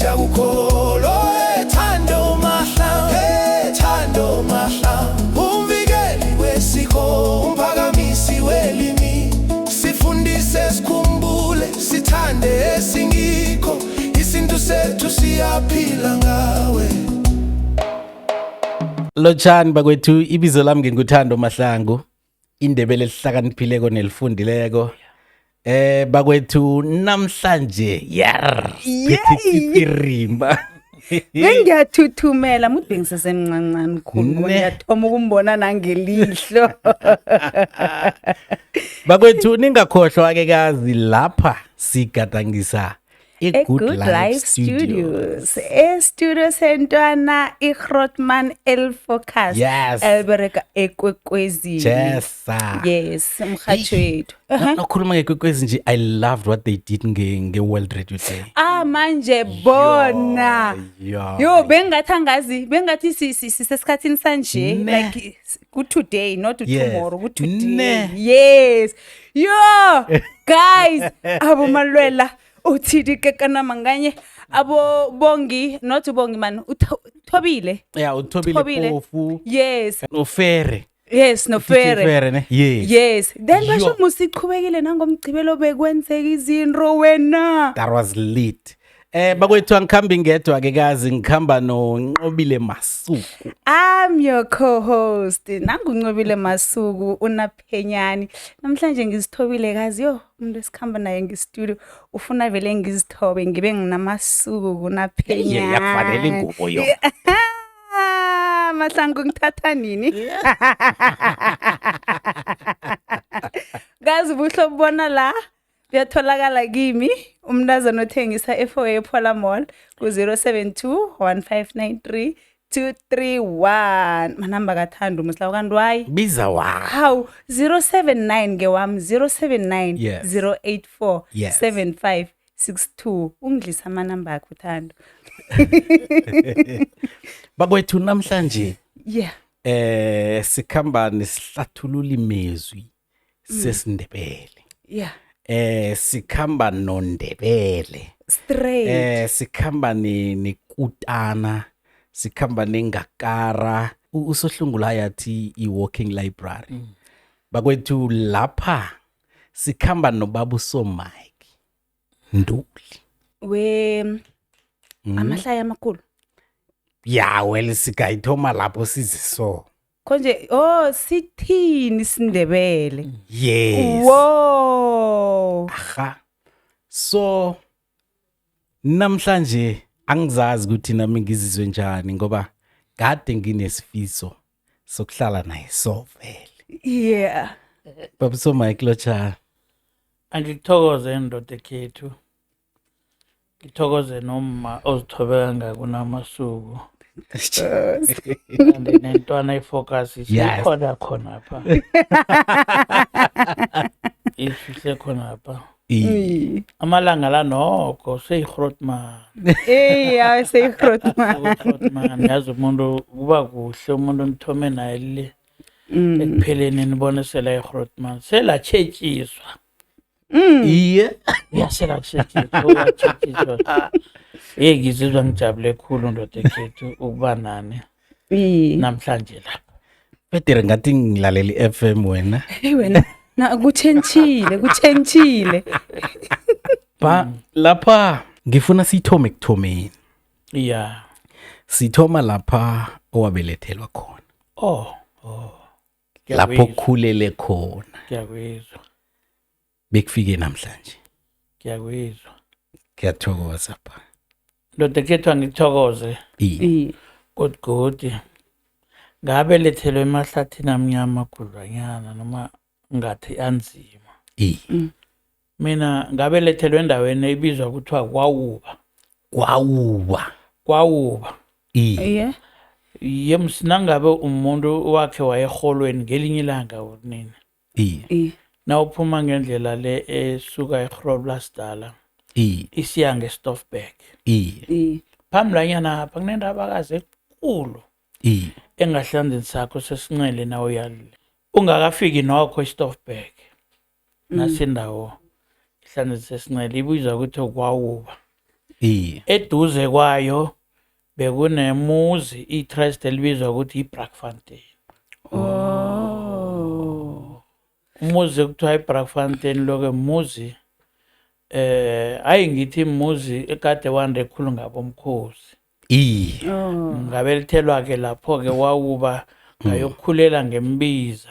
siyakukholo Thando Mahlangu Thando Mahlangu umvikeli wesiko umphakamisi welimi sifundise sikhumbule sithande esingikho isintu sethu siyaphila ngawe Lotshani bakwethu ibizo lami nginguthando Mahlangu indebele elihlakaniphileko nelifundileko bakwethu namhlanje rimba Ngiyathuthumela mude ngisesemncane khulu ngoba ngiyathoma ukumbona nangelihlo bakwethu ningakhohlwa ke kazi lapha sigadangisa Good Life Studios. Studio sentwana iGrootman El Focus. Yes. Elbereka eKwekwezi. Jessa. Yes, umkhathi wethu. Nakhuluma ngekwekwezi nje I loved what they did nge World Radio Day. Manje bona. Yo bengathi sisesikhathini sanje like today not tomorrow today. Yes. Yo guys abomalwela uthidi ke kana manganye abo bongi not bongi man uthobile uthobile Pofu yes no Fere yes no Fere ne yes then basho musiqhubekile nangomgcibelo bekwenzeka izinto wena that was lit bakwethu angikhambi ngedwa ke kazi ngikhamba noNqobile Masuku. I'm your co-host nanguNqobile Masuku unaphenyani namhlanje ngizithobile kazi yo umuntu esikhamba naye ngestudio ufuna vele ngizithobe ngibe nginamasuku kunaphenyani yakufanele ingubo yo Mahlangu ngithatha nini gazi buhlo bona la Uyatholakala kimi umntazana othengisa eFoye ePola Mall ku 0724593231 manamba kaThando musla kandwayi biza wa hawu 079 ngewami 079 084 7562 ungidlisa amanamba akho Thando bakwethu namhlanje sikhamba nesihlathulula imezwi sesindebele sikhamba nondebele straight sikhamba nekutana sikhamba nengakara usohlungula yathi i-walking library bakwethu lapha sikhamba nobaba Somike Nduli amahlaya amakhulu well sigayithoma lapho siziso konje sithini sindebele yes wow so namhlanje angizazi ukuthi nami ngizizwe njani ngoba kade nginesifiso sokuhlala naye vele baba Somike Lotshani angithokoze indoda ekhethu ngithokoze noma ozithobeka ngakunamasuku nentwana ifocus isikhona khona apha isihle khona apha amalanga la noko seyiGrootman seyiGrootman yazi umuntu kuba kuhle umuntu nithome naye le ekupheleni nibone sela iGrootman sela tshetshiswa yasela ngizizwa ngijabule khulu ndoda ekhethu ukuba nani namhlanje lapha Peter ngathi ngilalela iFM wena wena na kutshentshile ba lapha ngifuna sithome kuthomeni sithoma lapha owabelethelwa khona lapho khulele khona ngiyakuzwa bekufike namhlanje ngiyakuzwa ngiyathokoza pha ndoda ekhethu angithokoze good ngabelethelwe emahlathini amnyama khudlwanyana noma ngathi anzima mina ngabelethelwe endaweni ebizwa kuthiwa Kwawuba yemsinangabe umuntu wakhe wayeholweni ngelinye ilanga unini na uphuma ngendlela le esuka eGroblersdal isiya ngeStoffberg phambilanyana apha kunendaba kaze enkulu engahlanzeni sakho sesinxele nawo yalile ungakafiki nokho eStoffberg nasendawo ihlanzeni sesinxele ibizwa ukuthi Kwawuba eduze kwayo bekunemuzi itrust elibizwa ukuthi iBrakfontein. Umuzi ekuthiwa iBrakfontein loke muzi ayingithi muzi ekade wande khulu ngabomkhosi. Ngabelethelwa ke lapho ke wawuba ngayokukhulela ngeMbiza.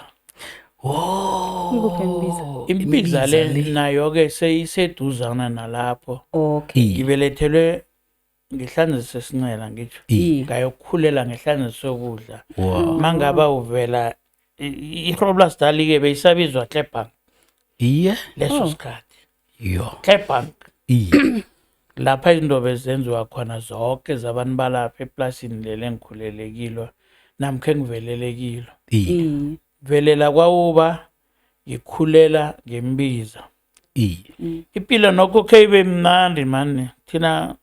Imbiza le nayo ke seyiseduzana nalapho. Ngibelethelwe ngehlanzi sesinqela ngitsho. Ngayokukhulela ngehlanzi sokudla. Mangaba uvela iRoblas Dali ke beyisabizwa Klebank. Leso sikhathi. Klebank. Lapha izinto bezenziwa khona zonke zabantu balapha eplasini lele engikhulelekile namkhe ngivelelekile. Velela kwawuba ngikhulela ngeMbiza. Impilo nokho kebe mnandi manje. Thina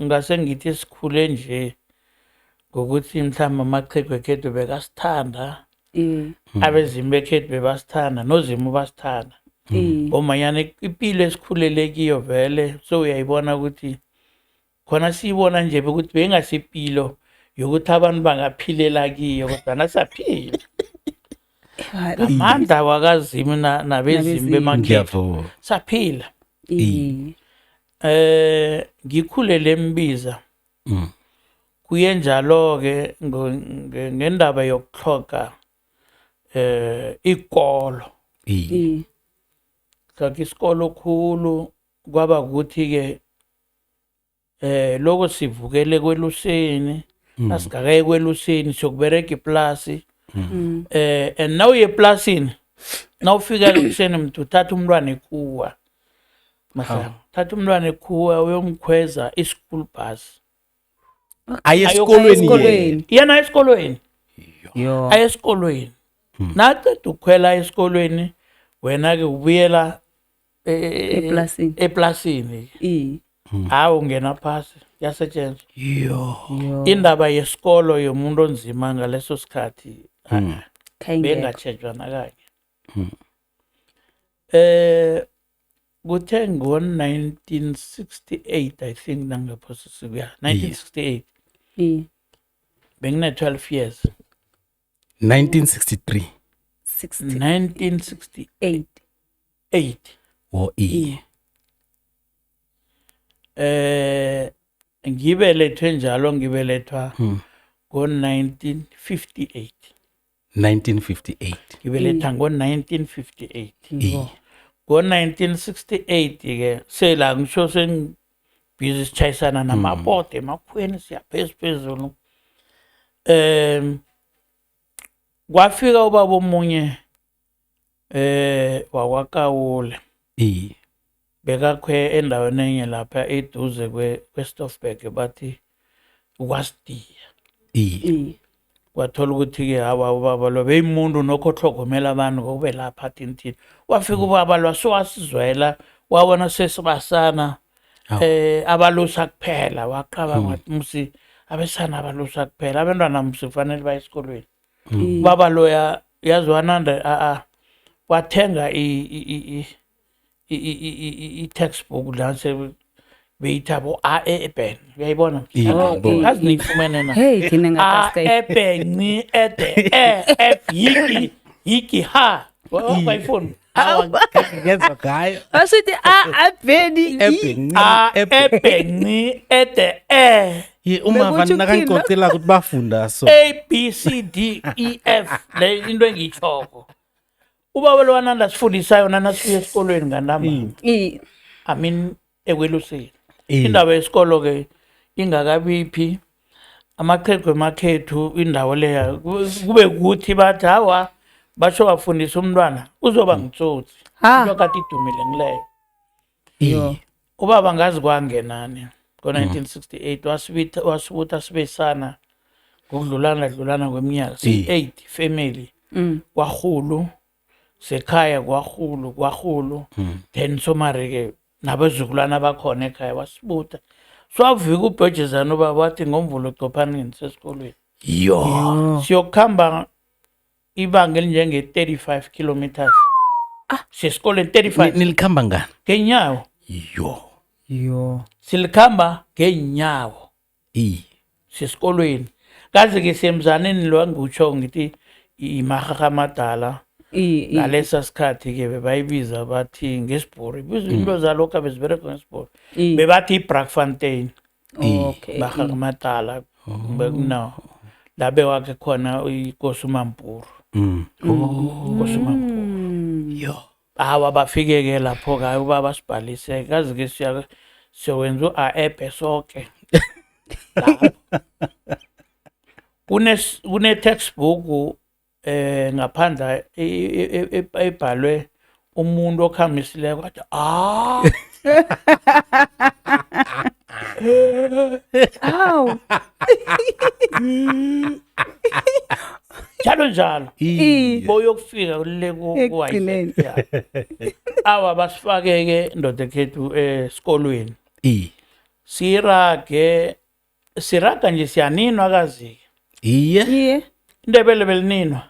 ngase ngithi sikhule nje ngokuthi mhlamba amachegu ekhethu bekasithanda. Abezimu bekhethu bebasithanda nozimu basithanda. Omanyana impilo esikhulelekiyo vele so uyayibona ukuthi khona siyibona nje ukuthi bengasipilo yokuthi abantu bangaphilela kiyo kodwa nasaphila. Amandla wakazimu nabezimu bemakhethu saphila. Ngikhulele eMbiza. Kuye njalo ke ngendaba yokuhloka ikolo. Sakhe isikolo khulu kwaba ukuthi ke lokho sivukele kweluseni asigakaye kweluseni sokubereka iplasi. And now eplasini nawufika ekuseni mntu uthatha umntwana ekuwa. Masa thatha umntwana ekuwa uyomkhweza ischool bus. Ayesikolweni. Yana esikolweni. Ayesikolweni. Naqeda ukukhwela esikolweni wena ke ubuyela eplasini. Hawu ungena phasi yasetshenzwa. Indaba yesikolo yomuntu onzima ngaleso sikhathi bengatshejwa nakanye. Kuthe ngo-1968 I think nangaphosisi kuya 1968 bengine 12 years. 1963. 1968. Ngibelethwe njalo ngibelethwa ngo-1958. 1958. Ngibeletha ngo-1958. Ngo-1968 ke sela ngisho sengibhizi sichayisana namabode emakhweni siyaphezulu. Kwafika ubaba omunye wakwaKawule. Bekakhwe endaweni enye lapha eduze kweStoffberg bathi ukwasidiya. Kwathola ukuthi ke hawa ubaba lo beyimuntu nokho hlogomela abantu kube lapha thini. Wafika ubaba lo wasizwela wabona sesibasana abalusa kuphela waqaba ngathi musi abesana abalusa kuphela abantwana musi kufanele baye esikolweni. Baba lo yazwana wathenga i-textbook lase beyithabo A-E-Ben uyayibona ngazi nifumene na thina ngakaskay A-E-Ben ede F yiki ha bayifuna ngezwa ngayo. asithi abheni A-E-Ben ede uma vana nakangicocela ukuthi bafunda so A-B-C-D-E-F le into engiyitshoko. Ubaba lo wananda sifundisa yona nasibuya esikolweni ngandamba. I mean ekweluseni. Indaba yesikolo ke ingakabiphi amaqhegu emakhethu indawo leya kube ukuthi bathi hawa basho bafundisa umntwana uzoba ngitsotsi. Into kade idumile ngileyo. Ubaba ngazi kwangenani ngo-1968 wasibutha sibesana ngokudlulana kweminyaka si-8 family kwaHulu sekhaya kwaHulu then somare ke nabezukulwana bakhona ekhaya wasibutha swavika ubhejezana ubaba wathi ngomvulo cophanini sesikolweni siyokuhamba ibanga elinjenge-35 kilometers sesikoleni 35 nilikhamba ngani ngenyawo Yo. Silikhamba ngeenyawo sisikolweni. Kaze ke semzaneni lo ngutsho ngithi imahaha amadala. Ngalesa sikhathi ke bebayibiza bathi ngesibhori. Ibiza into zalokho bezibereka ngesibhori. Bebathi iBrakfontein. Okay. Mahaha amadala. No. Labe wakhe khona uNkosi uMampuru. Nkosi uMampuru. Yo. Awa bafike ke lapho ke ubaba sibhalise kaze ke siyawenza uAEB sonke. Kune textbook ngaphandla ebhalwe umuntu okhamisileko wathi Aw. njalo boyokufika le kuwayise awa basifake ke ndoda ekhethu esikolweni siraga nje siyaninwa kazi Iye. indebele belininwa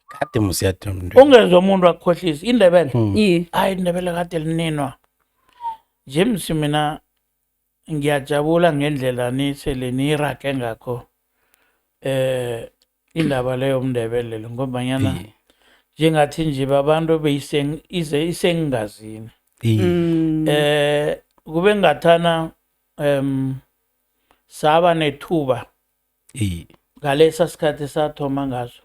kade musiyadumntu ungezwe umuntu akukhohlisa indebele Iye. hayi indebele kade lininwa nje mina ngiyajabula ngendlela nisele nirage ngakho indaba leyo umndebele ngobanyana njengathi nje babantu isengingazini kube ngathana saba nethuba ngalesa sikhathi sathoma ngaso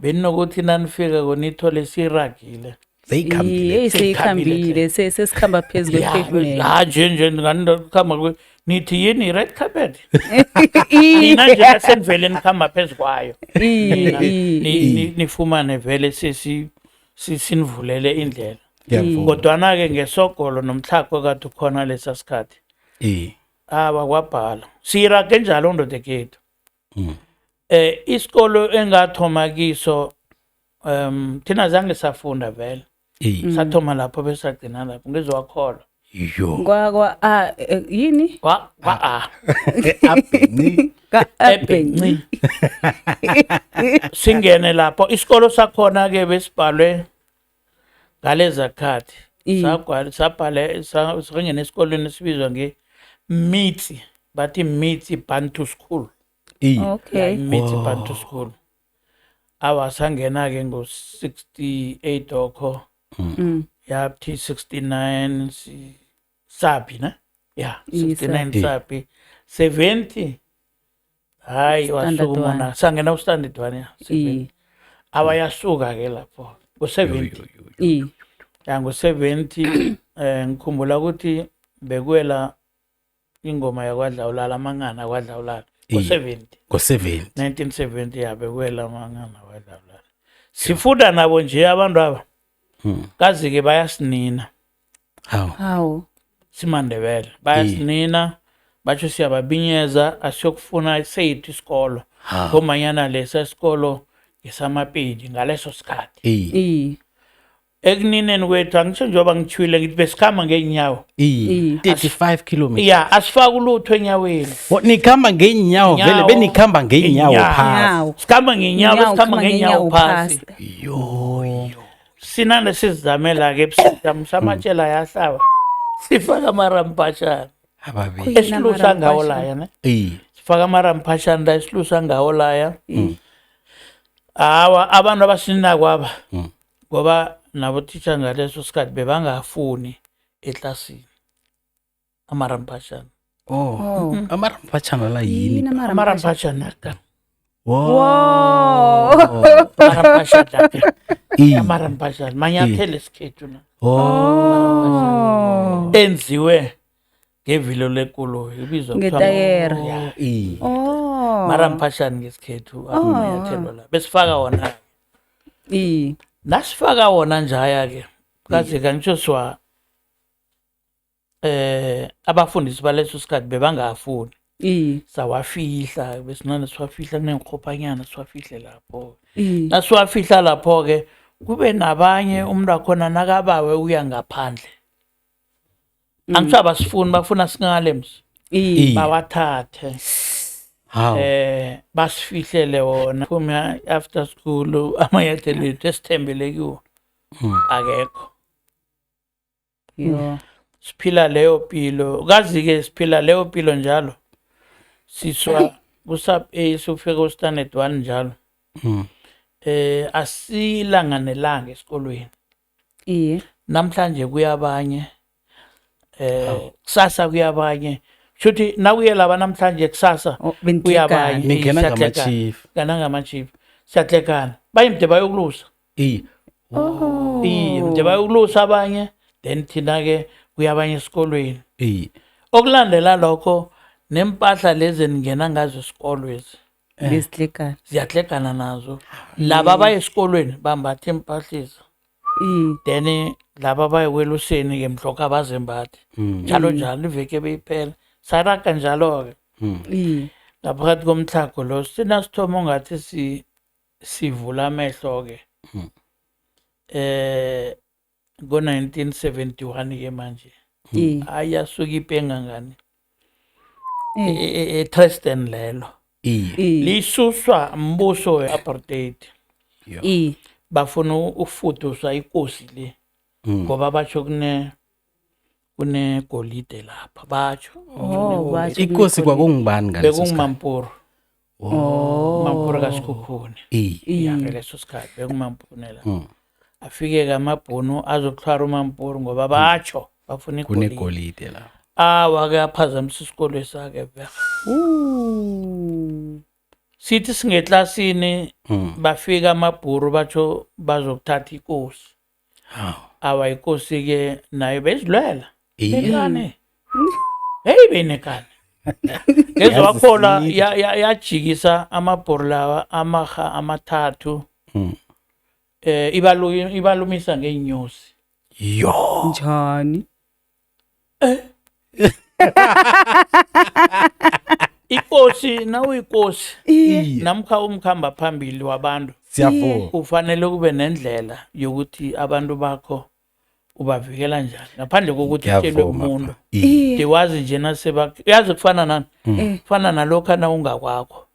beninokuthi nanifika konithole siragile seyikhambile sesikhamba phezulu kwepavement nje nganikhamba nithi yini red carpet nina nje nasenivele nikhamba phezu kwayo nifumane vele sinivulele indlela kodwana-ke ngesogolo nomtlhako kade ukhona lesa sikhathi awa kwabhala siyirage njalo ndoda ekhethu isikolo engathoma kiso thina zange safunda vele sathoma lapho besagcina lapho ngizowakholwa yini eBhenci singene lapho isikolo sakhona-ke besibhalwe ngaleza khathi singene esikolweni esibizwa nge-Mitsi bathi Mitsi Bantu School Okay. Mitsi Bantu School awasangena-ke ngo-68 okho yathi 69 sapi ne ya 69 sapi 70 hayi wasukuma sangena ustandard 1 ya 70 awayasuka ke lapho ngo-70 ya ngo-70 ngikhumbula ukuthi bekwela ingoma yakwaDlawulala amangana akwaDlawulala ngo-70 1970 yabekwela amangana akwaDlawulala sifunda nabo nje abantu aba kazi-ke bayasinina Hawu simandebele bayasinina batsho siyababinyeza asiyokufuna seyithu isikolo ngomanyana lesa isikolo ngesamapedi ngaleso sikhathi ekunineni kwethu angitsho njengoba ngitshwile ngithi besikhamba ngeenyawo 35 kilometers ya asifake ulutho enyaweni nikhamba ngeenyawo vele benikhamba ngeenyawo phasi sikhamba ngeenyawo besikhamba ngeenyawo phasi sinande sizizamela-ke samatshela yahlaba sifaka amarampashana esilusa ngawo laya ne sifaka amarampashana la esilusa ngawo laya hawa abantu abasinako aba ngoba nabotitsha ngaleso sikhathi bebangafuni eklasini amarampashana amarampashana la yini amarampashana ka amarampashana manyathelo esikhethu na enziwe ngevilo lekoloyi ibizwa ngetayera marampashana ngesikhethu amanyathelo la besifaka wona nasifaka wona njaya-ke kaze kangitsho siwa abafundisi baleso sikhathi bebangafuni sawafihla besinane siwafihla kunengikhopanyana siwafihle lapho nasiwafihla lapho-ke kube nabanye umuntu akhona nakabawe uya ngaphandle angitsho abasifuni bafuna singale msi bawathathe basifihlele wona phuma after school amanyathelo ethu esithembele kiwo akekho siphila leyo pilo kazi-ke siphila leyo pilo njalo siswa kusub A sufika ku-standard 1 njalo asilanganelanga esikolweni namhlanje kuyabanye kusasa kuyabanye shuthi nakuye laba namhlanje kusasa kuyabanye ningena ngama-chief ngama-chief siyahlekana bayimde bayokulusa mde bayokulusa abanye then thina-ke kuyabanye esikolweni okulandela lokho nempahla lezi ningena ngazo esikolwezi ziyahlekana nazo laba baye esikolweni bambatha impahlisa then laba baye kweluseni-ke mhlokho abazembathi njalo njalo iveke beyiphela saraga njalo-ke ngaphakathi komtlhago lo sina sithoma ungathi sivula amehlo-ke ngo-1971-ke manje ayasuka ipenga ngani eTristan lelo lisuswa mbuso we-apartheid bafuna ufudusa ikosi le ngoba batsho kunegolide lapha batsho ikosi kwakungubani bekungumampuru mampuru kasikhukhune ngaleso sikhathi bekumampunela afike-ke amabhunu azokuthwara umampuru ngoba batsho bafuna kunegolide la awa-ke aphazamisa isikolo esake sithi singetlasini bafika amabhuru batsho bazokuthatha ikosi awa ikosi-ke nayo bezilwela bekane heyi benekane ngezwakhola yajikisa amabhuru lawa amaha amathathu ibalumisa ngeenyosi njani ikosi nawuyikosi namkha umkhamba phambili wabantu siyavuma ufanele kube nendlela yokuthi abantu bakho ubavikela njani ngaphandle kokuthi utshelwe umuntu wazi njena yazi kufana nani kufana nalokho na ungakwakho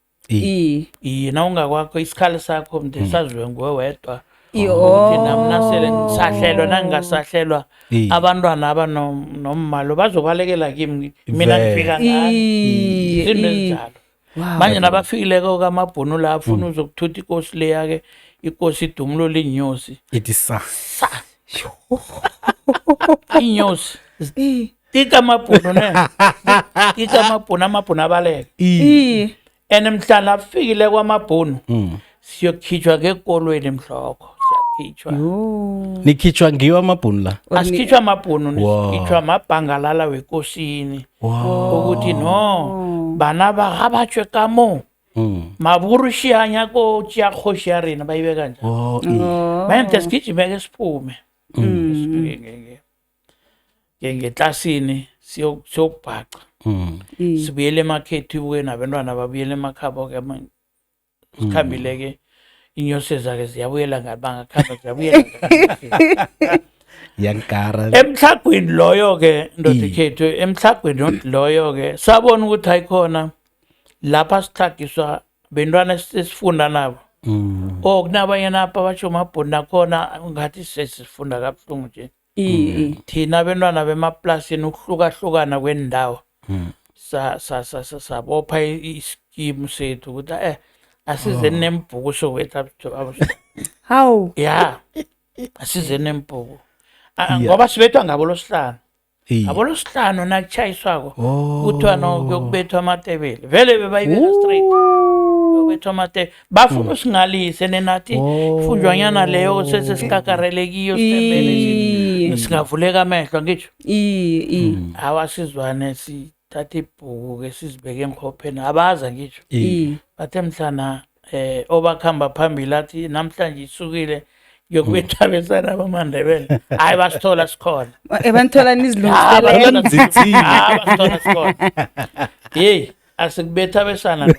nawungakwakho isikhali sakho mntu saziwe nguwe wedwa thina mna sele ngisahlelwa nangingasahlelwa abantwana aba nommalo bazobalekela kimi mina ngifika ngani izinto ezinjalo manje nabafikileko kamabhunu la afuna uzokuthutha ikosi leya-ke ikosi idumulo linyosi ithi sa inyosi tika amabhunu tika amabhunu abaleka and mhlana afikile kwamabhunu siyokhitshwa ngekolweni mhloko siyakhitshwa nikhitshwa ngiwo amabhunu la asikhitshwa amabhunu sikhitshwa amabhangalala wekosini ukuthi no bana ba batshwe ka mo maburushianya ko tšea kgoši ya rena ba ibeka njani bayemte sigijimeke siphume ngetlasini siyokubhaca sibuyele emakhethi ubuke nabantwana babuyele emakhabo-ke sikhambile-ke inyosi zake ziyabuyela bangakhamba ziyabuyela yankara emhlagwini loyo-ke ndodekhethu emhlagwini loyo-ke sabona ukuthi hayikhona lapha sithagiswa bentwana esifunda nabo kunabanye napha batsho mabhuni nakhona ngathi sesifunda kabuhlungu nje thina bentwana bemaplasini ukuhlukahlukana kwendawo sabopha iskimu sethu ukuthi asize nembhuku sowethu hawu ya asize nembhuku ngoba sibethwa ngabo losihlanu abolosihlanu nakutshayiswako kuthiwa yokubethwa amatebele vele bebayibeka straight yokubethwa amatebele bafuna usingalise nenathi ifunjwanyana leyo sesesikakarelekiyo sitembele singavuleka amehlo ngitsho awasizwane sithatha ibhuku-ke sizibeke emkhopheni abaza ngitsho bathe mhlana obakuhamba phambili athi namhlanje isukile yokubetha besana bamandebele hayi basithola sikhona ebanthola nizilungiselela basithola sikhona yeyi asikubetha besana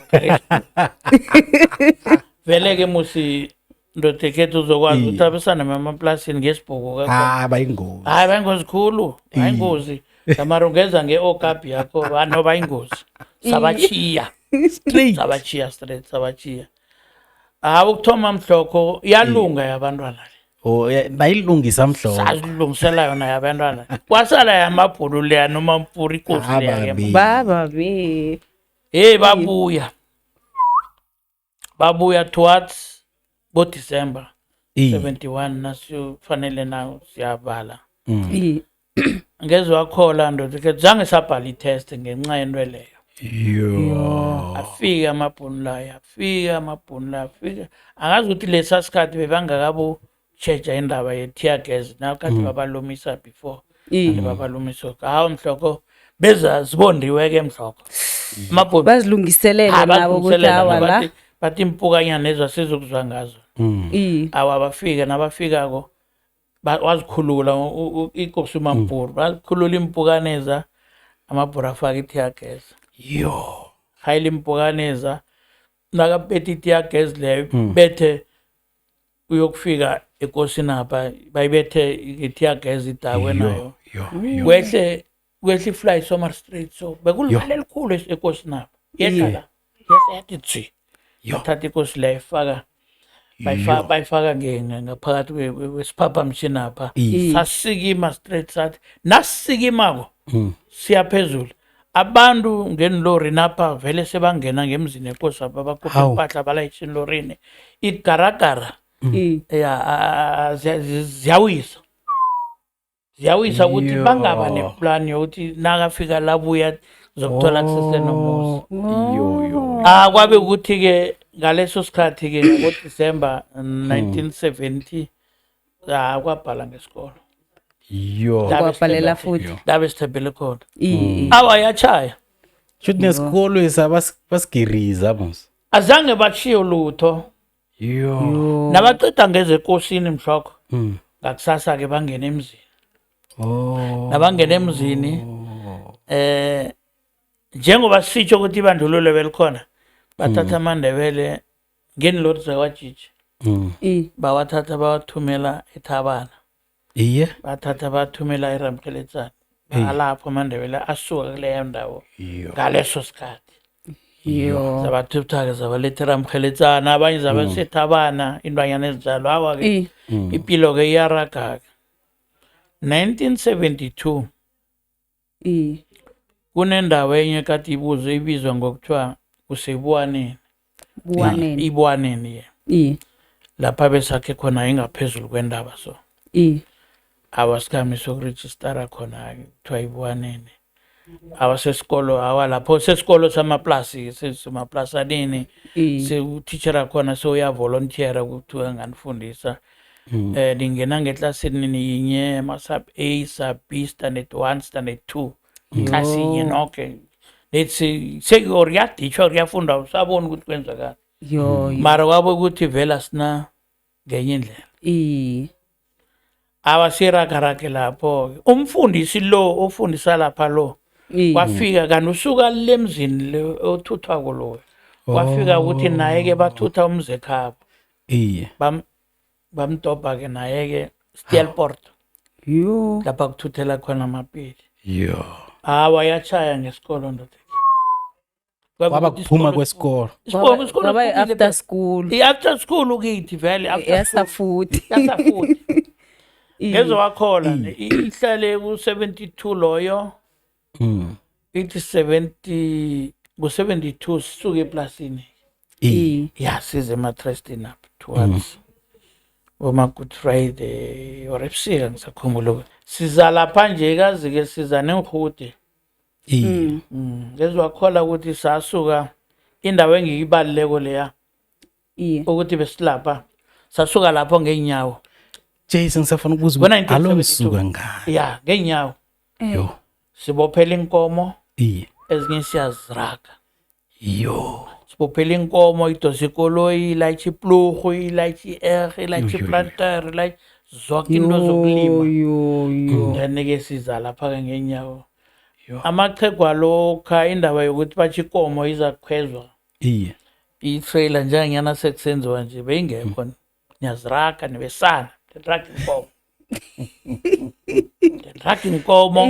vele-ke musi ndodekhethu uzokwazi ukuthi abesana bemaplasini ngesibhuku bayingozi hayi bayingozi khulu bayingozi kamari ungeza nge-okapi yakho no bayingozi sabachiya sabachiya straight sabachiya ukuthoma mhlokho yalunga yabantwana le Oh bayilungisa mhloko. Sazilungisela yona yabantwana. Kwasala yamabhulu leya noma mpuri ikosi leya ke. Baba be. Babuya towards December 71 nasifanele nawo siyabala. Ngezwe akhola ndothi ke zange sabhala itest ngenxa yento leyo. Afika amabhunu la angazi ukuthi lesa sikhathi bebangakabo checha indaba ye-tear gas nakade babalumisa before babalumisa hawo mhloko beza zibondiwe ke mhloko amabhunu bazilungiselele nabo ukuthi awala bathi impukanyana ezasizokuzwa ngazo awabafika nabafikako wazikhulula ikosi uMampuru bazikhulula impukaneza amabhuru afaka i-tear gas hayile impukaneza nakaphethe i-tear gas leyo bethe uyokufika ekosini apha bayibethe i-tear gas idakwe nayo kwehle ifly Sommer Street so bekulivale elikhulu ekosini apha yedlala yathi tsi bathatha ikosi leyo bayifaka ngaphakathi kwesiphaphamtshini apha sasikima straight sathi nasikimako siyaphezulu abantu ngenilori napha vele sebangena ngemzini enkosi apha bakhupha impahla balayitsha elorini igaragara ziyawisa ukuthi bangaba neplan yokuthi nakafika labuya zokuthola kusesenomuzi kwabe ukuthi-ke ngaleso sikhathi-ke ngoDisemba 1970 kwabhala ngesikolo kwabhalela futhi dabe sithembele khona awayachaya shuthi nesikolo basigiriza mos azange bachiyo lutho nabaceda ngezekosini mhloko ngakusasa-ke bangena emzini nabangena emzini njengoba sitsho ukuthi ibandlululo belikhona bathatha amandebele ngenilori zakwajiji bawathatha bawathumela eThabana bathatha bathumela eRamkheletsana alapho amandebele asuka kuleyo ndawo ngaleso sikhathi zabathutha-ke zabaletha eRamkheletsana abanye zabaseThabana intwanyana ezinjalo awa-ke impilo-ke iyaraga-ke 1972 kunendawo enye kade ibizwa ngokuthiwa kuseBuwaneni iBuwaneni lapha besakhe khona ingaphezulu kwendaba so awasikhamisa ukurejistara khona kuthiwa iBuwaneni awasesikolo awalapho sesikolo samaplasi sesemaplasaneni utitshera khona sewuyavolontiera kuthiwa nganifundisa lingena ngeklasini yinye ma-sub A sub B standard 1 standard 2 klasi yinye nonke lethi sekuriyaditsha uriyafunda usabona ukuthi kwenzakala mara kwabe ukuthi vela sina ngenye indlela awasiragarage lapho umfundisi lo ofundisa lapha lo kwafika kanti usuka lemzini le othuthwako lo kwafika ukuthi naye-ke bathutha umzekhabo bamdobha-ke naye-ke Stelport lapha kuthuthela khona amapili wayachaya ngesikolo ndoda kwaba kuphuma kwesikolo after school i-after school ukithi vele yasafuthi ngezowakhola ihlale ku-72 loyo ithi 70 ku-72 sisuke eplasini size ematrestini up towards oma-Good Friday or ebusika ngisakhumbula siza lapha nje kazi-ke siza nengihude ngezwakhola ukuthi sasuka indawo engiyibaluleko leya ukuthi besilapha sasuka lapho ngeenyawo Jason safuna ukubuza alo msuka ngani ngeenyawo sibophela inkomo ezinye siyaziraga sibophela inkomo idosa ikoloyi ilayitsha iplurhu ilayitsha i-erhe ilayitsha iplanter ilayitsha zonke into zokulima then-ke siza lapha-ke ngeenyawo amachegwa lokha indaba yokuthi batsho ikomo iza kukhwezwa i-trailer njenganyana sekusenziwa nje beyingekho niyaziraga nibesana ndiraga inkomo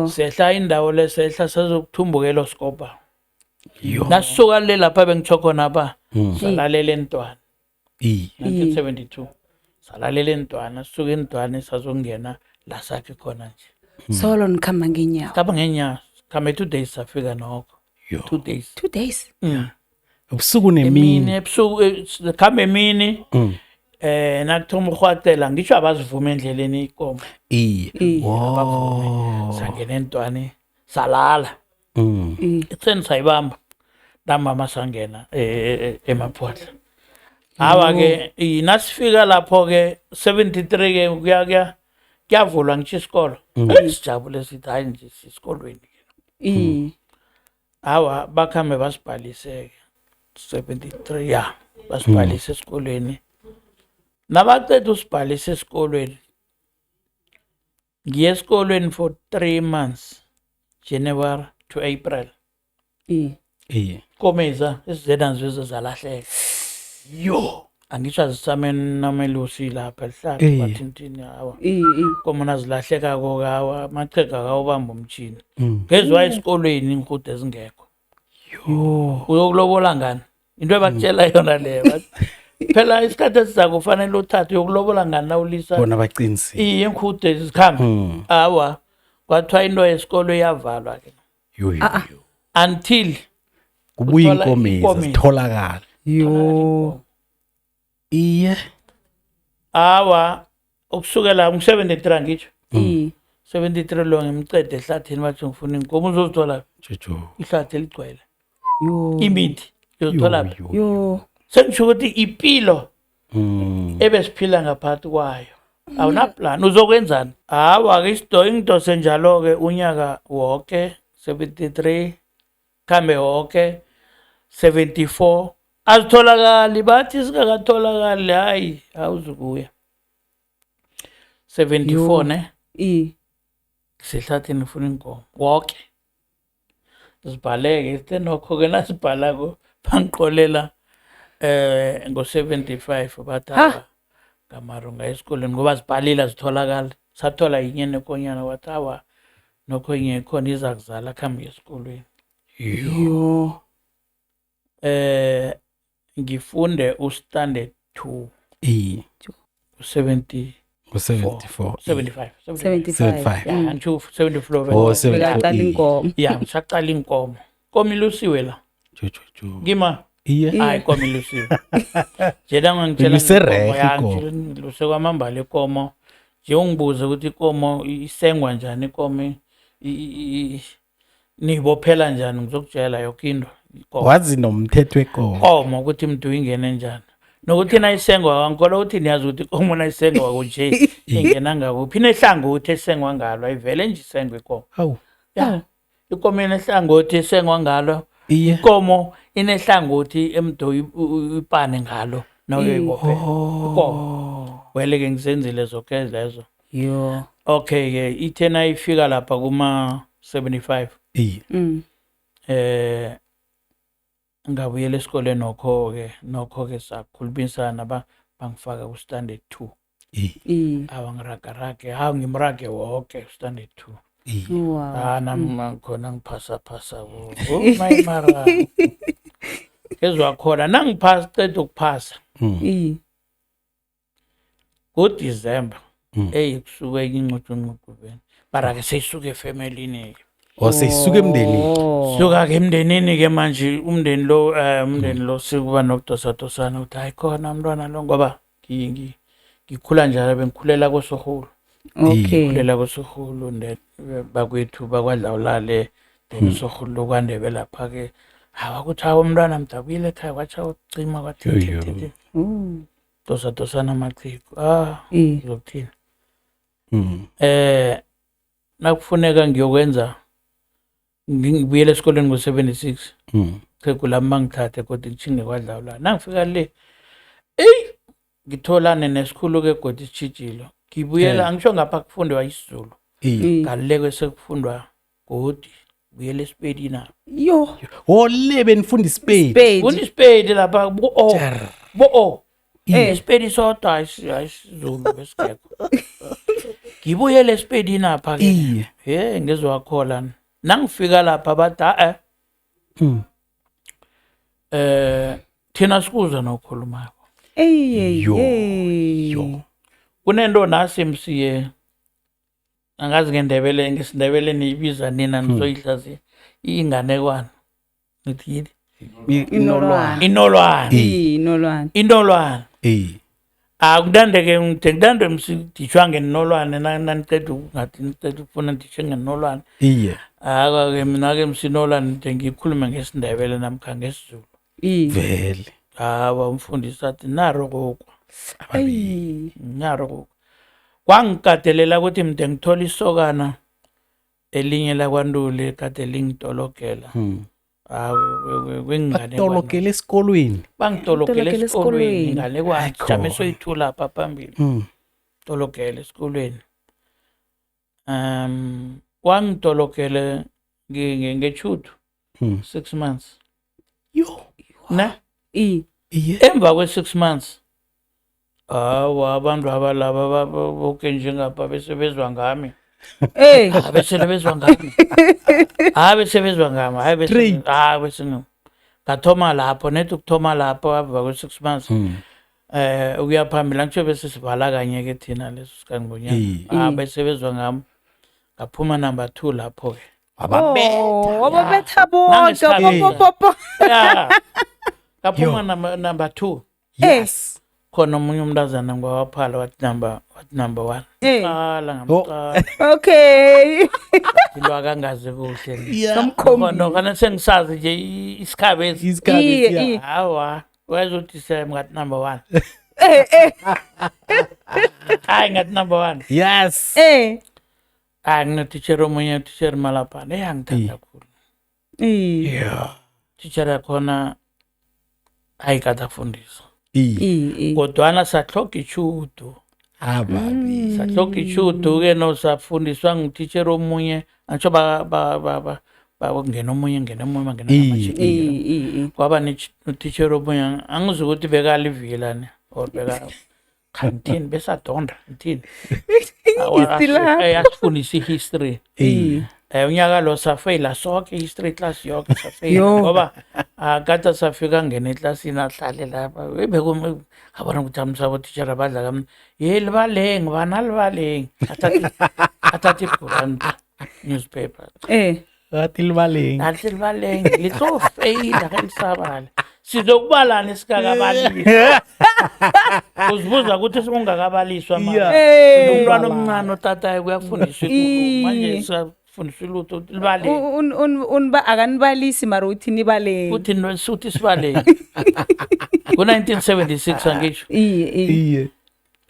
sehla indawo lesehla sazokuthumbukelwa skopa nasuka le lapha bengitsho khona apha salalela entwana 1972 salalela eNtwana, sisuke eNtwana sazongena la sakhe khona nje. Solo nikhamba ngenyawo. Khamba ngenyawo, khambe 2 days safika nokho. 2 days. 2 days. Ubusuku nemini. Ebusuku khambe emini. Nakuthoma ukhwatela ngisho abazivume endleleni ikomo. Wow. Sangena eNtwana salala. Etseni sayibamba. Dambama sangena emaphotla. Hawa ke nasifika lapho ke 73 ke kuyavulwa ngisho isikolo. Sijabule sithi hayi nje isikolweni. Hawa bakhambe basibhalise 73 basibhalise esikolweni. Nabaqeda usibhalise esikolweni. Ngiye esikolweni for 3 months, January to April. Komeza izizena zizwe zalahleka. Angisho azisameni namelusi lapha lihlala bathintini hawa. Komona zilahleka kokawa amachega kawubamba umtshini. Ngezwe esikolweni inkude ezingekho. Uyokulobola ngani? Into ebakutshela yona leyo. Phela isikhathi esizako kufanele uthathe uyokulobola ngani nawulisa. Bona baqinisi. Inkude zikhamba. Hawa kwathiwa into yesikolo iyavalwa ke. Until kubuya inkomo zitholakala. Iye. Hawa ukusukela ngu73 ngisho. 73 lo ngimcede ehlathini bathi ngifuna inkomo uzozithola. Ihlathi eligcwele. Imithi uzothola. Sengisho ukuthi impilo ebesiphila ngaphansi kwayo. Awuna plan uzokwenzani? Hawa ke into senjalo ke unyaka wonke 73 khambe wonke 74 azitholakali bathi sikakatholakali hayi awuzukuya 74 ne sihlathini ufuna inkomo wonke sibhaleke stenokho ke nasibhalako bangiqolela ngo75 batha kamarunga esikoleni ngoba sibhalile zitholakala sathola inye nekonyana wathawa nokho inye khona izakuzala khambi esikolweni. Ngifunde ustandard 2 u70 75 yeah ngisho 74 Bekaqala inkomo. yeah ngisaqala inkomo komilusiwe la ngima hayi komilusiwe jeda ngangitshela ngiluse kwamambala ikomo nje ungibuze ukuthi ikomo isengwa njani ikomo nibophela njani ngizokutshela yonke into. Wazi nomthetho wekomo ukuthi umuntu ingene njani nokuthi nayisengwa ngikholwa ukuthi niyazi ukuthi ikomo nayisengwa kunje ingena ngakuphi inehlangothi esengwa ngalo ayivele nje isengwe ikomo. Hawu ikomo inehlangothi esengwa ngalo ikomo inehlangothi emdo ipane ngalo nawuyoyibophe ikomo wele ke ngizenzile zonke lezo. Okay ke ithena ifika lapha kuma 75 ngabuyela esikoleni nokho ke sakhulumisana bangifaka ku standard 2 awangiragarage hawu ngimrage wonke standard 2 nami khona ngiphasa my mara kezwa khona nangiphasa qeda ukuphasa December kusuke incucu bara ke seyisuke efamilini seyisuke emndenini suka ke emndenini ke manje umndeni lo sikuba nokudosatosana uthi hayi khona umntwana lo ngoba ngikhula njalo bengikhulela koSohulu. Ngikhulela koSohulu bakwethu bakwadlawulale Sohulu lokwandebe lapha ke hawa kuthi hawo umntwana mdabile ekhaya kwatsha ucima kwathi dosatosana amaciko ngizokuthina nakufuneka ngiyokwenza ngibuyele esikoleni ngo76 curriculum mangithathe kodwa ngichinge kwadlawula nangifika le ngitholane nesikhulu ke godi ichijilo ngibuyela angisho ngapha kufundwa isiZulu ngaleke sekufundwa godi buyele eSpedi na le benifunda iSpedi funda iSpedi lapha bo iSpedi sodwa isiZulu besikekho ngibuyele eSpedi napha ke ngezwe akhola nangifika lapha bathi thina sikuza nokhuluma kunento nasi msiye angazi ngesindebele niyibiza nina nizoyihlaziya inganekwana nithi inolwana akudandeke ngidande msidishwa ngenolwane naniceda ngathi niceda ukufuna ndishe ngenolwane ake mina-ke msinolwane nide ngikhulume ngesindebele namkha ngesizulu vele umfundisi athi naro kokwa naro kokwa kwangikatelela ukuthi mde ngithola isokana elinye lakwaNtuli kade lingitologela batologela esikolweni bangitologela esikolweni ngale kwakhe jame soyithula lapha phambili tologela esikolweni wangitologele ngechudu 6 months na emva kwe-6 months abantu abalaba boke njengapha besebezwa ngami besebezwa ngami besebezwa ngami bese ngathoma lapho nethi ukuthoma lapho emva kwe-6 months ukuya phambili angitsho bese sivala kanye-ke thina leso sikangonyana besebezwa ngami ngaphuma number 2 lapho-ke wababetha bonke ngaphuma number 2 yes khona omunye umntazana ngwawaphala wathi number 1 qala ngamqala okay ilwa kangaze kuhle kana sengisazi nje isikhabe hawa wazothi ngathi number 1 hayi ngathi number 1 yes ngine-teacher omunye teacher Malapane eyangithanda khulu teacher yakhona ayikade afundisa kodwana sahloga ichudu sahloga ichudu-ke nosafundiswa ngutitsher omunye antsho ngena omunye kwaba notitsher omunye angizi ukuthi bekalivilane or khantini besadonda ngithini yasifundisa i-history unyaka lo safeyila soke i-history class yoke safeyila ngoba kade safika ngena eklasini ahlale lapha abona ukuthi amsabo teacher abadla kamna libaleng bana libaleng athatha ibhuranta newspaper athi libaleng litlo feyila kalisabale sizokubalana isikakabaliswa uzibuza ukuthi singungakabaliswa umntwana omncane otatayo kuyafundiswa ikulu manje sifundiswa ilutho libaleng akanibalisi mara uthi nibaleng uthi sibaleng ngo-1976 angisho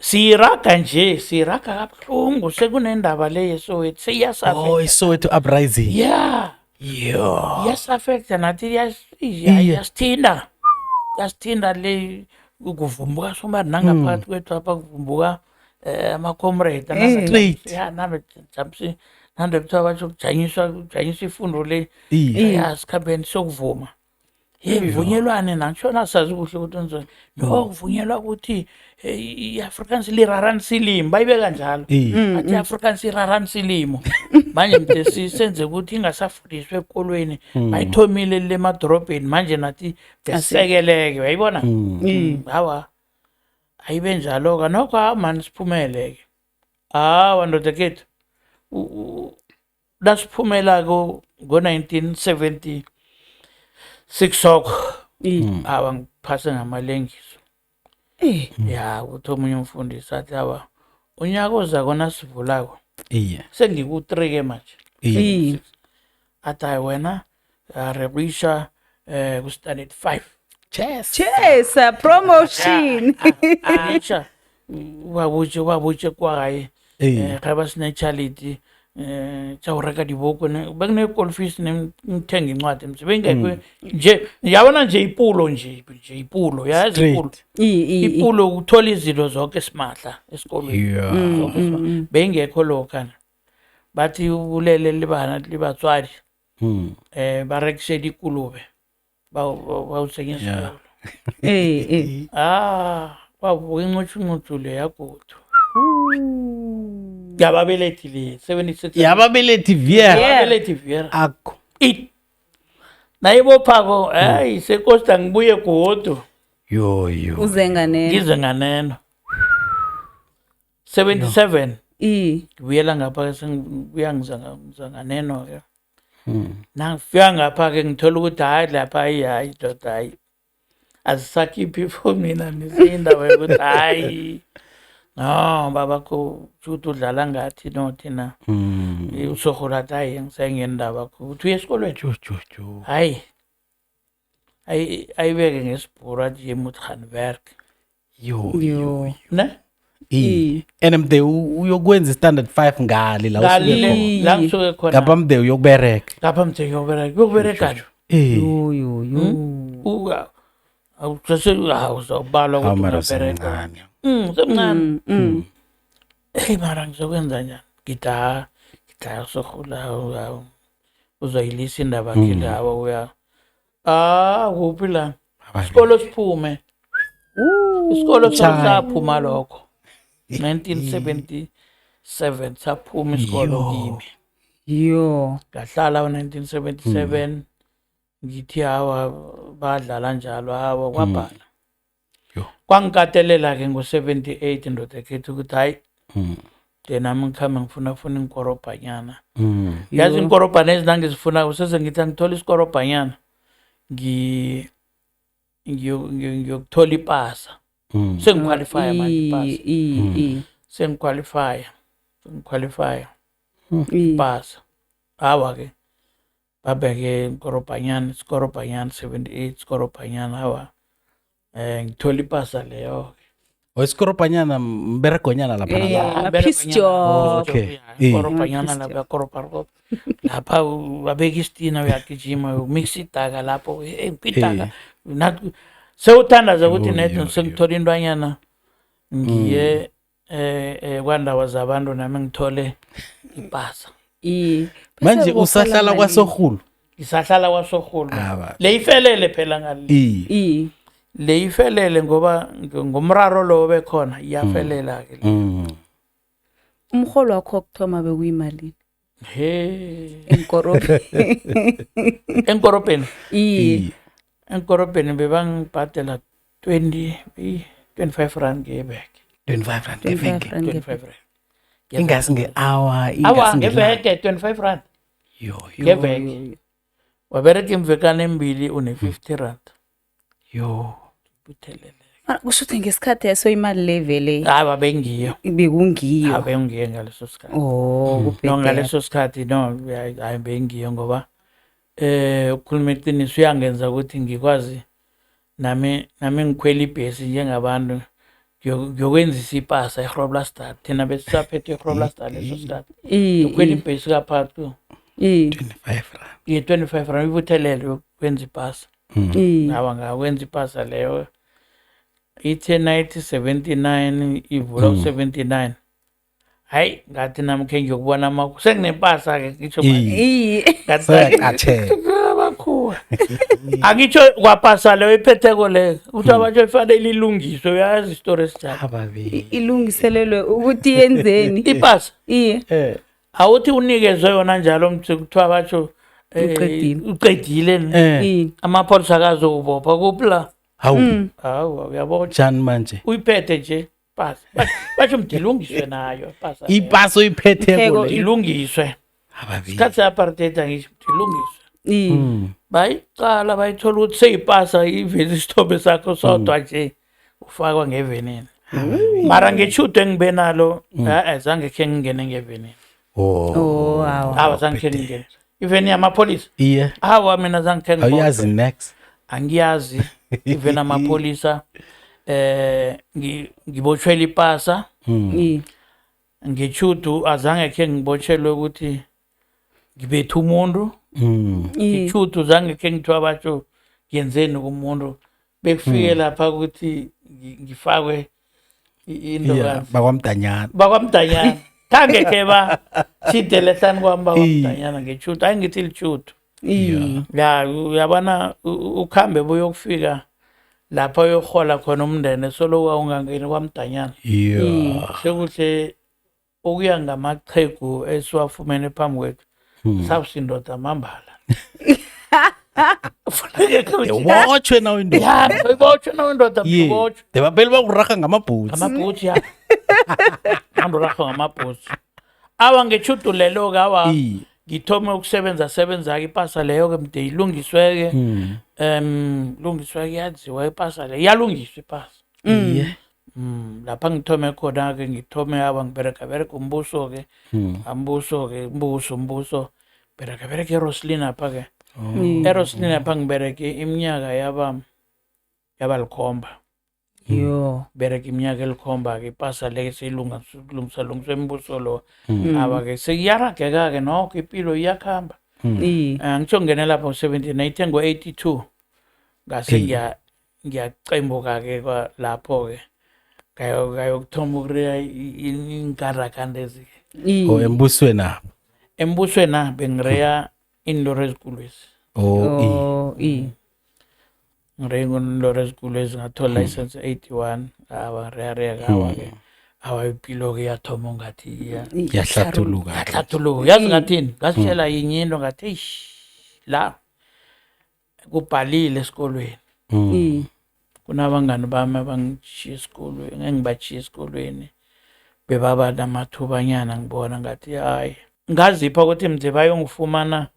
siyiraga nje siyiraga kabuhlungu sekunendaba le yeSoweto iSoweto uprising yasafecta nathi yasithinda le kuvumbuka somari nangaphakathi kwethu apha kuvumbuka ama-comrade nande kuthiwa batsho kujanyiswa ifundo le yasikhambeni sokuvuma vunyelwane nantshona sazi kuhle ukuthi nzoni kuvunyelwa ukuthi i-Afrikaans liraranisa ilimi bayibeka njalo athi i-Afrikaans iraranisa ilimo manje mde sisenze ukuthi ingasafundiswa ekolweni bayithomile le emadorobheni manje nathi besisekeleke bayibona hawa ayibe njalo-ka nokho mani siphumele-ke hawa ndodakethu lasiphumela-ko ngo-1976 soko ngiphase ngamalengiso ukuthi omunye umfundisi athi unyaka ozako sivulako sengiku-3 ke manje athi hayi wena revisha ku-standard 5 Chess promotion wabutshe kwaye ga ba sine-charity tsa go reka diboko bekune-colfis ngithenga incwadi msebengekho nje yabona nje ipulo yazi ipulo ukuthola izinto zonke simahla esikolweni bengekho lokhana bathi ulele libatswadi barekisela ikulube bawusenyisa kwavuka incutshu le yagodo yababelethi le 76 yababelethi Viera akho nayibophako hayi sekosta ngibuye godo uze nganeno ngize nganeno 77 i ngibuyela ngapha sengibuya ngizanganeno ke nangifika ngapha ke ngithola ukuthi hayi lapha hayi doda hayi azisakhiphi for mina nisindaba yokuthi hayi no babakho futhi udlala ngathi no thina usohola hayi ngisengendaba ukuthi uye esikolweni hayi ayibeke ngesibhura nje eMuthanberg yo ne and mde uyokwenza standard 5 ngale la ngisuke khona ngapha mde uyokubereka lapha mthe yokubereka yo awuzobala ukuthi ungabereka semncane hey mara ngizokwenza njani ngida sohula uzoyilisa indaba kile hawa uya kuphi la isikolo siphume isikolo saphuma lokho 1977 saphuma isikolo kimi yo ngahlala 1977 ngithi hawa badlala njalo hawa kwabhala kwangikatelela ke ngo78 ndoda ekhetha ukuthi hayi nami ngikhamba ngifuna inkorobhanyana yazi inkorobhana ezinangizifuna usese ngithi angithola isikorobhanyana ngiyokuthola ipasa sengiqualify manje ipasa sengiqualify ipasa hawa ke babeke inkorobhanyana 78 isikorobhanyana hawa ngithola ipasa leyo Oisikorobhanyana mberegonyana lapha peace job inkorobhanyana lapha koroparko lapha wabeka isitina uyagijima umix idaka lapho pitaka sewuthandaza ukuthi nethu sengithola intwanyana ngiye kwandawa zabantu nami ngithole ipasa manje usahlala kwaSohulu ngisahlala kwaSohulu le ifelele phela ngale le ifelele ngoba ngomraro lo bekhona iyafelela ke umholo wakho okuthoma bekuyimali enkorobheni enkorobheni bebangibhadela 25 rand ngeveke 25 rand ngeveke 25 rand ingasi nge-hour ngeveke 25 rand ngeveke wabereka imvekana embili une-50 rand yo buthelele kusho ukuthi ngesikhathi yaso imali levele hayi babengiyo bekungiyo abengiyo ngaleso sikhathi no ngaleso sikhathi no hayi bengiyo ngoba ukukhuluma iqiniso uyangenza ukuthi ngikwazi nami ngikhwela ibhesi njengabantu ngiyokwenzisa ipasa eGroblersdal thina besisaphethe eGroblersdal leso sikhathi ukhwela ibhesi kaphathu 25 rand 25 rand ibuthelele yokwenza ipasa hawa ngakwenza ipasa leyo ithe 79 ivula u79 hayi ngathi namkhe ngiyokubona senginepasa ke ngisho manje bakhuwa angitsho kwapasa leyo iphetheko le uthi abatsho ifanele ilungiswe uyazi istory esijalo ilungiselelwe ukuthi yenzeni ipasa awuthi unikezwe yona njalo mthi kuthiwa batsho uqedile amapholisa akazobopha kuphi hawu uyabona njani manje uyiphethe nje pasa batsho mdilungiswe nayo pasa ipasa uyiphetheko ilungiswe isikhathi se-apartheid angisho ilungiswe bayiqala bayithola ukuthi seyipasa ivele isithobe sakho sodwa nje ufakwa ngevenini mara ngeshudo engibe nalo azange khe ngingene ngevenini hawa zange khe ngingene even yamapholisa hawa mina zange khe ngibone awuyazi next angiyazi even amapholisa ngibotshelwa ipasa ngeshudo azange khe ngibotshelwe ukuthi ngibethe umuntu ishudo zange khe ngithiwa batsho ngenzeni kumuntu bekufike lapha ukuthi ngifakwe into bakwamdanyana khange ke ba chidele hlani kwami bakwamdanyana ngeshudo ayingithi lishudo ya uyabona ukhambe buyokufika lapha uyohola khona umndene solo ungangeni kwamdanyana sekuhle okuya ngamaqhegu esiwafumene phambi kwethu sabusindoda mambala Watchwe nawo indoda. Ya, uyibotshwe nawo indoda uyibotshwe. Debaphela bakuraga ngamabhutsi. Amabhutshi ya. Anduraga ngamabhutshi. Awa ngechudulelo ke awa. Ngithome ukusebenza ipasa leyo ke mde ilungiswe ke. Lungiswe ke yaziwa ipasa le. Yalungiswa ipasa. Lapha ngithome khona ke ngithome awa ngibereka umbuso ke. Ambuso ke umbuso. Bereka Roslyn apha ke. Roslyn apha ngibereke iminyaka yaba likhomba. Yo. Bereka iminyaka elikhomba ke ipasa le silungiswa imbuso lo. Aba ke sekuyarageka ke nokho impilo iyakhamba. Ngitsho ngene lapha ngo-17 ngo-82 ngase ngiyacembuka ke lapho ke. Kayokuthoma ukureya inkarakanda ezi. Embusweni apho. Embusweni bengireya inlori ezikulwezi. Ngireya inlori ezikulwezi ngathola license 81 reya kawa ke. Awa impilo ke yathoma ngathi yahlathuluka. Yazi ngathini? Ngasitshela yinye into ngathi la kubhalile esikolweni. Kunabangani bami abangishiya esikolweni, engibachiya esikolweni. Bebaba namathubanyana ngibona ngathi hayi. Ngazipha ukuthi mze bayongifumana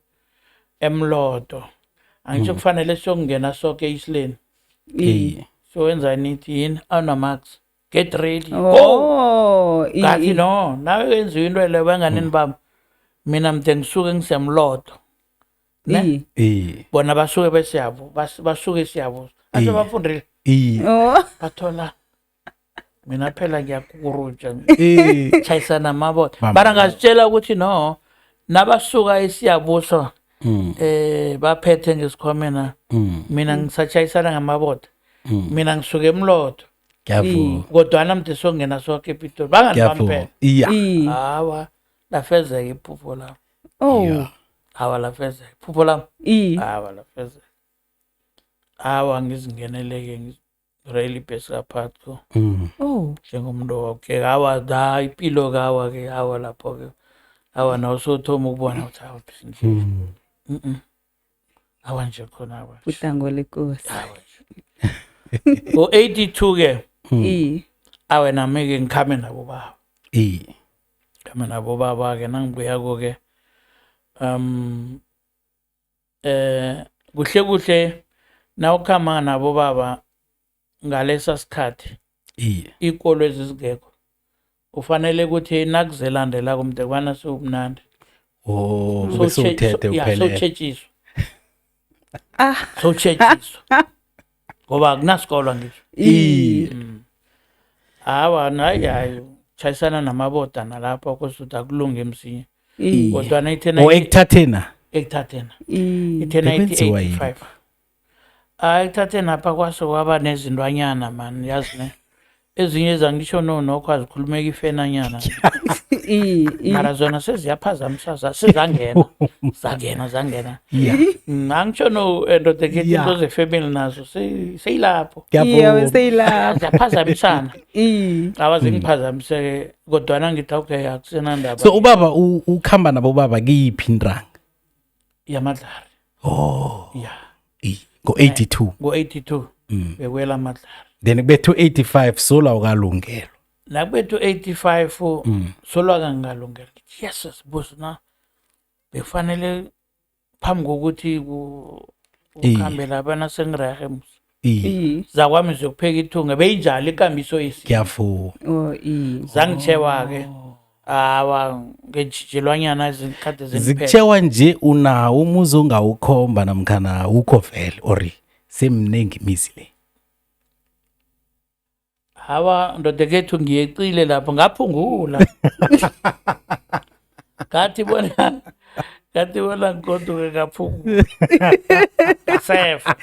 emlodo. Angisho kufanele siyongena sonke isileni. So wenza nithi yini? Awunamax. Get ready. Go. Ngathi no, nawe wenziwe into le banganini bami. Mina mde ngisuke ngisemlodo. Bona basuke besiyabo, basuke siyabo. Ase bafundile. Bathola mina phela ngiyakuruja chayisana amabotha bara ngasitshela ukuthi no nabasuka esiyabuso baphethe ngesikhwamena mina ngisachayisana ngamabotha mina ngisuke emlodo kodwa namde songena sonke ePitori bangani bamphela hawa lafezeka iphupho lami hawa lafezeka iphupho lami hawa lafezeka hawa ngizingeneleke Rally pesa patko. Njengomuntu wakhe hawa da impilo kawa ke hawa lapho ke. Hawa na usothoma ukubona ukuthi hawa phinje. Hawa nje khona hawa. Utango lenkosi. Ngo-82 ke. Awe nami ke ngikhame nabo baba. Khame nabo baba ke nangibuya ko ke. Kuhle na ukhama nabo baba ngalesa sikhathi ikolo ezizigekho ufanele ukuthi nakuzelandela kumde kwana sobunandi bese uthethe uphelele so ngoba akunasikolo ngisho hawa nayi chayisana namaboda nalapha kosuthi akulunge emsinye kodwa nayithena ekuthathena ithena 85 ayithathe napha kwaso kwaba nezindwanyana man yazi ne ezinye ezangisho nokho azikhulumeka ifenanyana mara zona seziyaphazamisa zangena angisho no endodekethi into zefamily nazo seyilapho ziyaphazamisana abazingiphazamiseke kodwa ngithi okay akusenandaba so ubaba ukhamba nabo baba kuyiphi indrang yamadlari ngo-82 bekwela amadlari then kubethu 85 sola ukalungelo nakubethu 85 sola kangalungelo yes sibuso na befanele phambi kokuthi ukhambela abana sengirehe zakwami zokupheka ithunga beyinjalo ikambiso ngiyafuna zangichewa ke awa ngejijelwanyana izikhathi zikuchewa nje unawo umuzi ongawukhomba namkhana ukho vele ori semnengi imizi le hawa ndodekethu ngiyecile lapho ngaphungula kathi bona ngigoduke ngaphungula sefa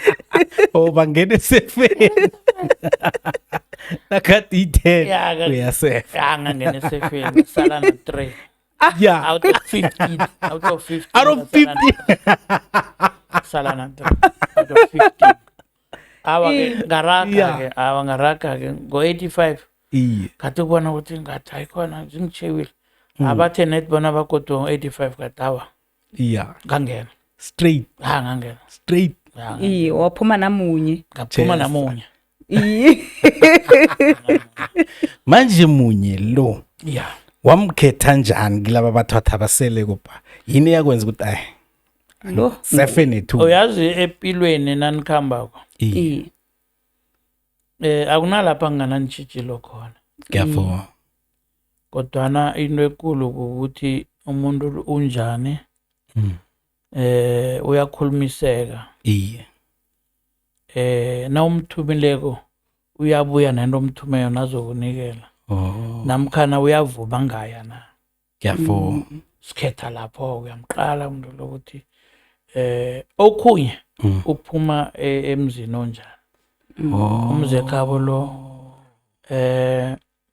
bangene sefeni nakathi 10 uyasefa ngangene sefeni sala na 3 out of 15 sala na 3 out of 15 awa ngaraka ke ngo-85 kathi ubona ukuthi ngathi hayikhona zingichewile abathe net bona bagodwa ngo-85 kadawa ngangena straight ngangena straight waphuma namunye ngaphuma namunye manje munye lo yeah wamkhetha njani kilaba bathatha basele kupha yini yakwenza ukuthi lo sefene tu uyazi empilweni nanikhambako akunalapha ngingananitshitshilo khona ngiyafuna kodwana into ekulu ukuthi umuntu unjani uyakhulumiseka iye na umthumileko uyabuya nento omthumeyo nazokunikela namkhana uyavuma ngaya na ngiyafuna sikhetha lapho uyamqala umuntu lokuthi okhunye uphuma emzini onjani umzekhabo lo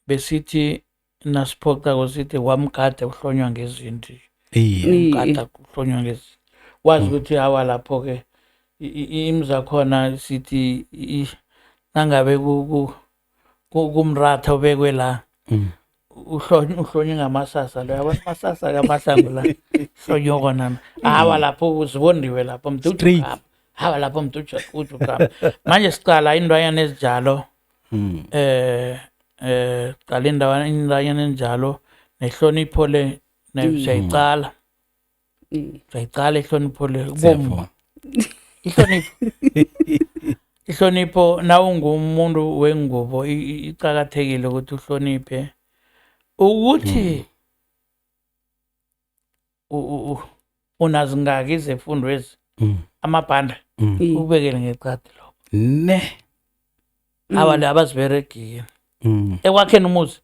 besithi nasiphoqa kusithi wamgada uhlonywa ngezinto umgada uhlonywa ngezinto wazi ukuthi hawa lapho ke imza khona sithi nangabe kumratha ubekwe la uhlonywe ngamasasa lo yabona amasasa kamahlangu la hlonywa kona hawa lapho uzibondiwe lapho mntu hawa lapho mntu uthi ukhamba manje sicala indwanyana ezinjalo qala indwanyana enjalo nehlonipho le siyayicala ihlonipho le bomu ihlonipho na ungumuntu wengubo icakathekile ukuthi uhloniphe ukuthi unazingaki izifundo ezi amabhanda ubekele ngeqadi lokho ne abale abaziberegile ekwakheni umuzi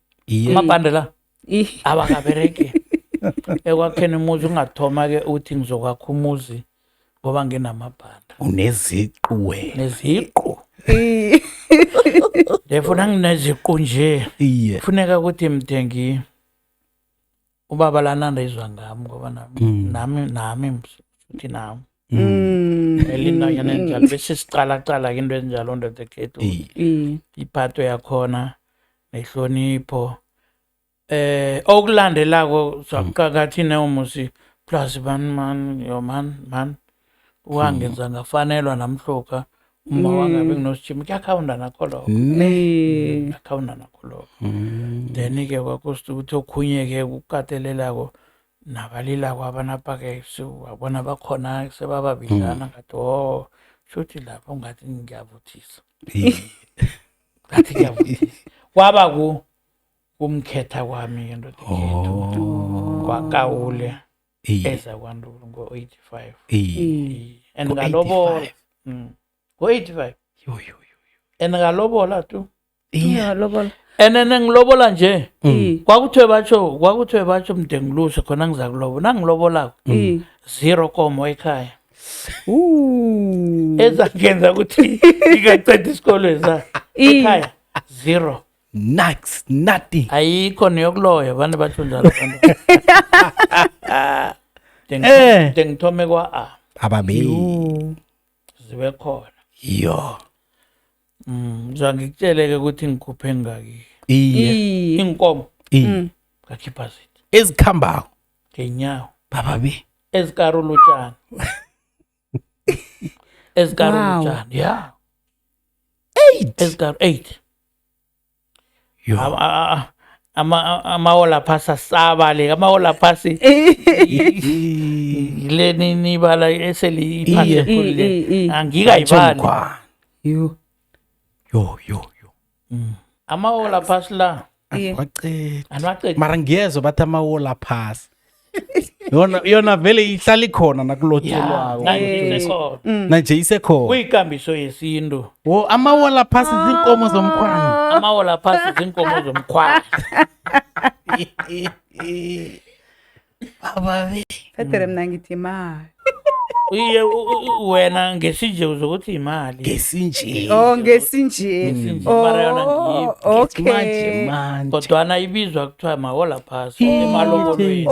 amabhanda la abakabereki ekwakheni umuzi ungathoma ke uthi ngizokwakha umuzi ngoba nginamabhanda uneziqu wena neziqu ndefuna ngineziqu nje kufuneka ukuthi mthengi ubaba lananda izwa ngami ngoba nami futhi nami elindanyana enjalo bese sicala into enjalo ndodekhethu iphatho yakhona nehlonipho okulandelako saqakathi neumusi plus man wangenza ngafanelwa namhloka uma wangabe nginosijima kuyakhawunda nakho lokho akhawunda nakho lokho then ke kwakusithi ukuthi okhunyeke ukukatelelako nabalilako abanapha-ke wabona bakhona sebababidlana ngathi shuthi lapho ungathi ngiyavuthisa ngathi ngiyavuthisa kwaba kumkhetha kwami endodekhethu kwakawule eza kwandulu ngo-85 and ngalobola ngo-85 and ngalobola tu enene ngilobola nje kwakuthiwe batsho mde ngiluse khona ngiza kulobola nangilobolako 0 komo ekhaya ezangenza ukuthi ngingaceda isikolweni ekhaya 0 nothing ayikho neyokuloya abantu batsho njalo ngithome kwa ababeyi zibe khona yo ngikutshele-ke ukuthi ngikhuphe ngaki inkomo ngakhipha zithi ezikhambako ngenyawo bababe ezikarulutshani ya 8 yo amawola phasi asabale amawola phasi le nibala eseli iphasi ekhulile angikayibali yo amawola phasi la anwaqedi mara ngiyezwa bathi amawola phasi yona vele ihlala ikhona nakulotshelwako nanje isekhona kuyikambiso yesintu amawola phasi zinkomo zomkhwana amawola phasi zinkomo zomkhwana bababe federe mna ngithi imali iye wena ngesinje uzokuthi imali ngesinje ngesinje mara yona ngiyiphi okay kodwana ibizwa kuthiwa mawola phasi emalobolweni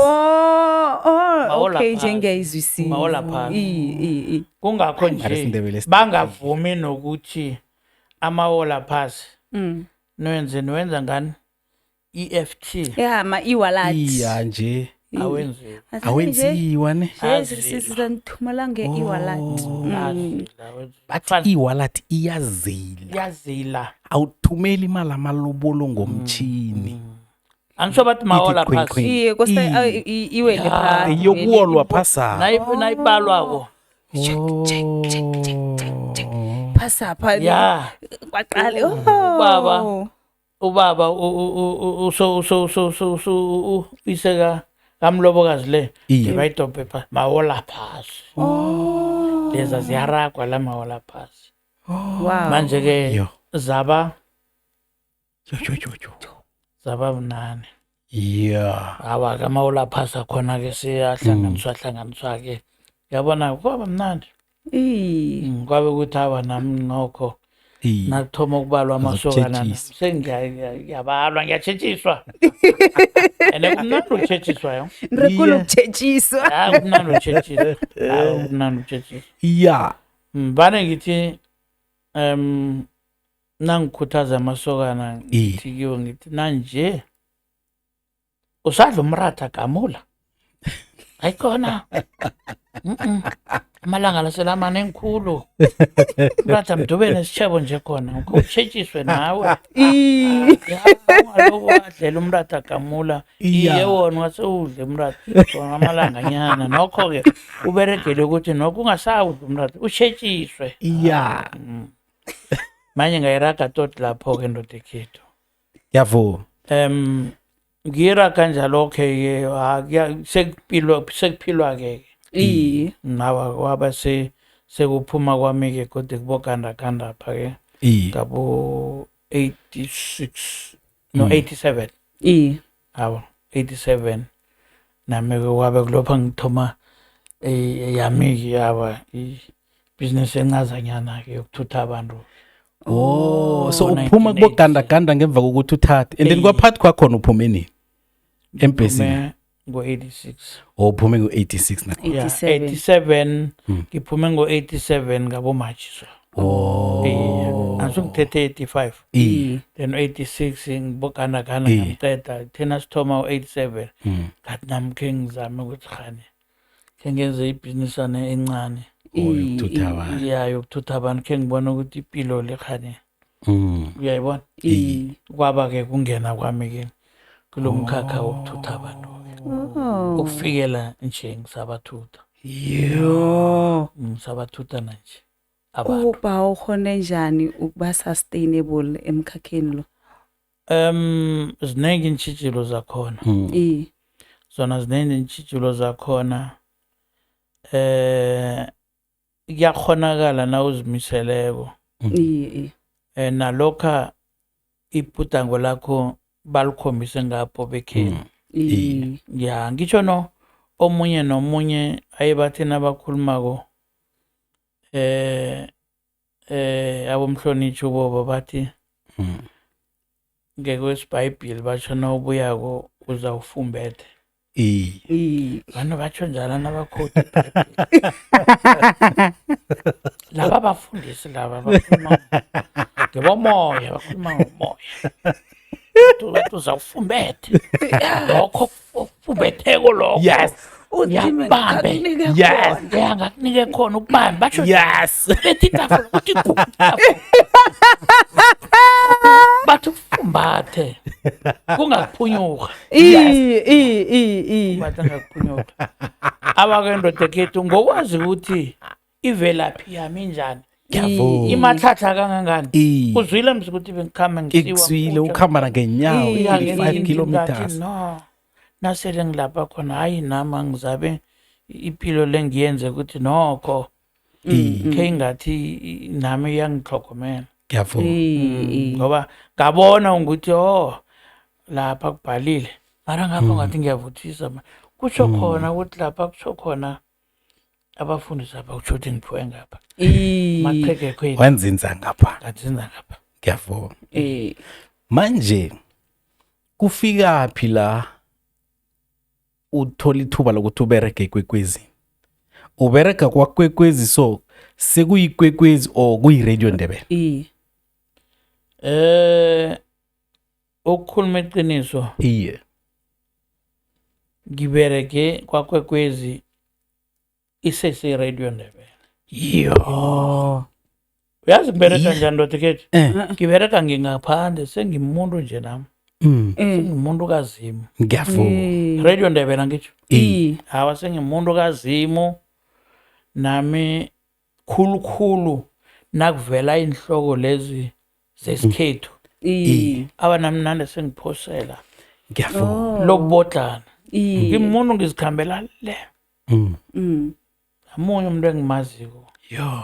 okay njengeyizwisile mawola phasi kungakho nje bangavumi nokuthi amawola phasi niwenza ngani EFT ma e-wallet nje awenziwa ne sizanithumela nge-e-wallet. bathi i-wallet iyazila awuthumeli imali amalobolo ngomtjhini angisho bathi mawola phasi iye kosa iwele phasi yokuwolwa phasa nayibalwako phasapha ya kwaqale ubaba iseka kamlobokazi le bayidobhe phasi mawola phasi leza ziyaragwa la mawola phasi manje-ke zaba bunane awa kamawola phasi akhona-ke siyahlanganiswa-ke yabona kwaba mnandi kwabe ukuthi awa nami nokho nakuthoma ukubalwa amasokana sengiyabalwa ngiyatshetshiswa and kumnandi ukutshetshiswa yo ngirekula ukutshetshiswa kumnandi ukutshetshiswa vane ngithi nangikhuthaza amasokana ngithi kiwo ngithi nanje usadla umratha gamula ayikhona amalanga laselamane enkhulu umratha mdubeni esitshebo nje khona utshetshiswe nawe ungaloku wadlela umratha gamula iye wona ungasewudle umratha amalanga nyana nokho-ke uberegele ukuthi nokho ungasawudla umratha utshetshiswe manje ngayiraga toti lapho-ke ndoda ekhethu yavuma ngiyiraga njalo-ke sekuphilwa-ke nawa waba sekuphuma kwami-ke kodwa kubogandaganda apha-ke ngabo 87 hawa 87 nami-ke wabe kulopha ngithoma yami-ke yaba ibhizinisi encazanyana-ke yokuthutha abantu so uphuma kubogandaganda ngemva kokuthi uthathe and then kwaphathi kwakhona uphume nini embhesini ngo-86 uphume ngo-86 na 87 ngiphume ngo-87 ngabomatshi so angizongithethe 85 then 86 ngibogandaganda ngamqeda thina sithoma u-87 ngathi nami khe ngizame ukuthi khani khe ngenze ibhizinisana encane yokuthutha abantu khe ngibona ukuthi impilo le khani uyayibona kwaba-ke kungena kwami-ke kulo mkhakha wokuthutha abantu ukufikela nje ngisabathutha ngisabathutha nanje uba ukhone njani ukuba sustainable emkhakheni lo ziningi iintshijilo zakhona zona ziningi iintshijilo zakhona kuyakhonakala na uzimiseleko nalokha ibhudango lakho balikhombise ngapho bekheni ya ngitsho no omunye nomunye ayibathi nabakhulumako abomhlonitshi bobo bathi ngekwesibhayibhili batsho na ubuyako uzawufumbethe vanhu vatsho njalo navakhoti lava vafundhisi lava vakhuluma ngevomoya vakhuluma ngomoya vati uzawufumbethe lokho ufumbetheko lokho uyakubambe angakunike khona ukubambe batsho bethi itafula kuthi bathi ufumbathe kungakuphunyuka bathi angakuphunyuka abakendoda ekhethu ngokwazi ukuthi ivelaphi yami njani imathatha kangangani uzwile mzi ukuthi bengikhamba ngisiwa ukhamba nangenyawo 5 kilometers no nasele ngilapha khona hayi nama ngizabe impilo lengiyenze ukuthi nokho khe ngathi nami iyangihlokomela ngoba ngabona ukuthi lapha kubhalile mara ngapho ngathi ngiyavuthisa kutsho khona ukuthi lapha kutsho khona abafundisi apha kutsho ukuthi ngiphiwe ngapha maqhekekho wanzinza ngapha ngiyavuma manje kufika phi la uthola ithuba lokuthi ubereke ekwekwezini ubereka kwakwekwezi so sekuyikwekwezi or kuyi-radio Ndebele ukukhuluma iqiniso ngiberege kwaKwekwezi isese radio Ndebele. Yo. Uyazi ngibereka njani ndoda kethu? Ngibereka ngingaphandle sengimuntu nje nami. Sengimuntu kaZimu. Ngiyavuma. Radio Ndebele ngitsho. Hawa sengimuntu kaZimu nami khulukhulu nakuvela inhloko lezi zesikhethu. Abanamnandi sengiphosela. Ngiyavuma. Lokubodlana. Ngimuntu ngizikhambela le. Amunye umuntu engimaziko. Yo.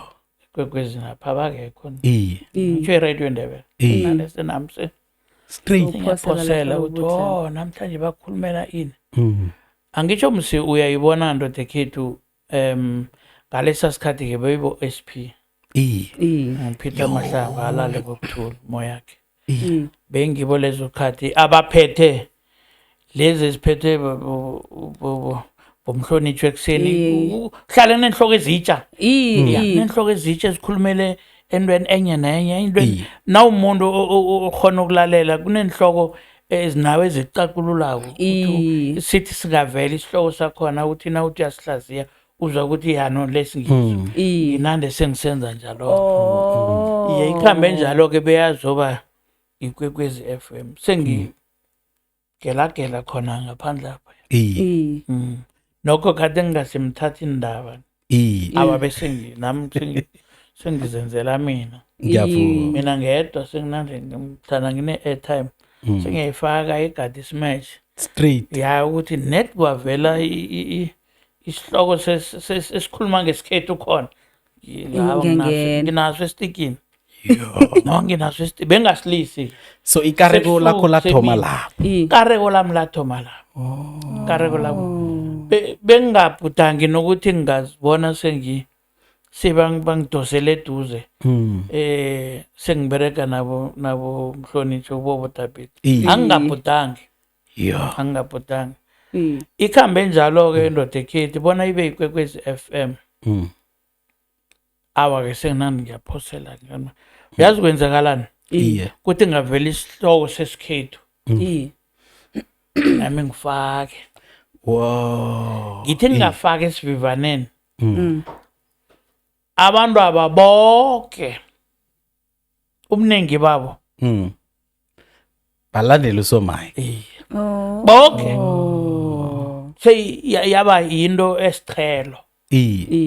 Kwekwezi napha abakekho. Ngitsho iRadio Ndebele. Nalese namse Straight. ngiyaphosela ukuthi namhlanje bakhulumela ini. Angitsho msi uyayibona ndoda ekhethu ngalesa sikhathi ke beyibo SP. Peter Mahlamba alale kokuthula moya yakhe. Bengibo lezo khathi abaphethe lezi eziphethe bomhlonitshwe ekseni hlala nenhloko ezitsha nenhloko ezitsha ezikhulumele entweni enye nenye into na umuntu okhona ukulalela kunenhloko ezinawe ezicacululayo ukuthi sithi singavela isihloko sakhona ukuthi na uthi uyasihlaziya uzwa ukuthi yano lesingizwe inande sengisenza njalo ikhambe njalo ke beyazoba iKwekwezi FM sengigelagela khona ngaphandle lapha nokho kade ngingasimthathi indaba ababe nami sengizenzela mina Ngiyavuma. mina ngedwa senginande ngimthana ngine airtime sengiyayifaka igadi smash Straight. ya ukuthi net kwavela isihloko sesikhuluma ngesikhethu khona nginaso estikini no nginaso estikini bengasilisi So ikareko lakho lathoma lapho. ikareko lami lathoma lapho ikareko lami bengingabhudangi nokuthi ngingazibona sebangidosele eduze sengibereka nabo mhlonitshwe bobo David angingabhudangi angingabhudangi ikhambe njalo ke ndoda ekhethi bona ibe iKwekwezi FM awa ke senginandi ngiyaphosela ngiyona uyazi kwenzakalani kuthi ngavela isihloko sesikhethu nami ngifake ngithi ngingafaka esivivaneni abantu ababonke umningi babo balandela uSomayi. bonke yaba yinto esiqhelo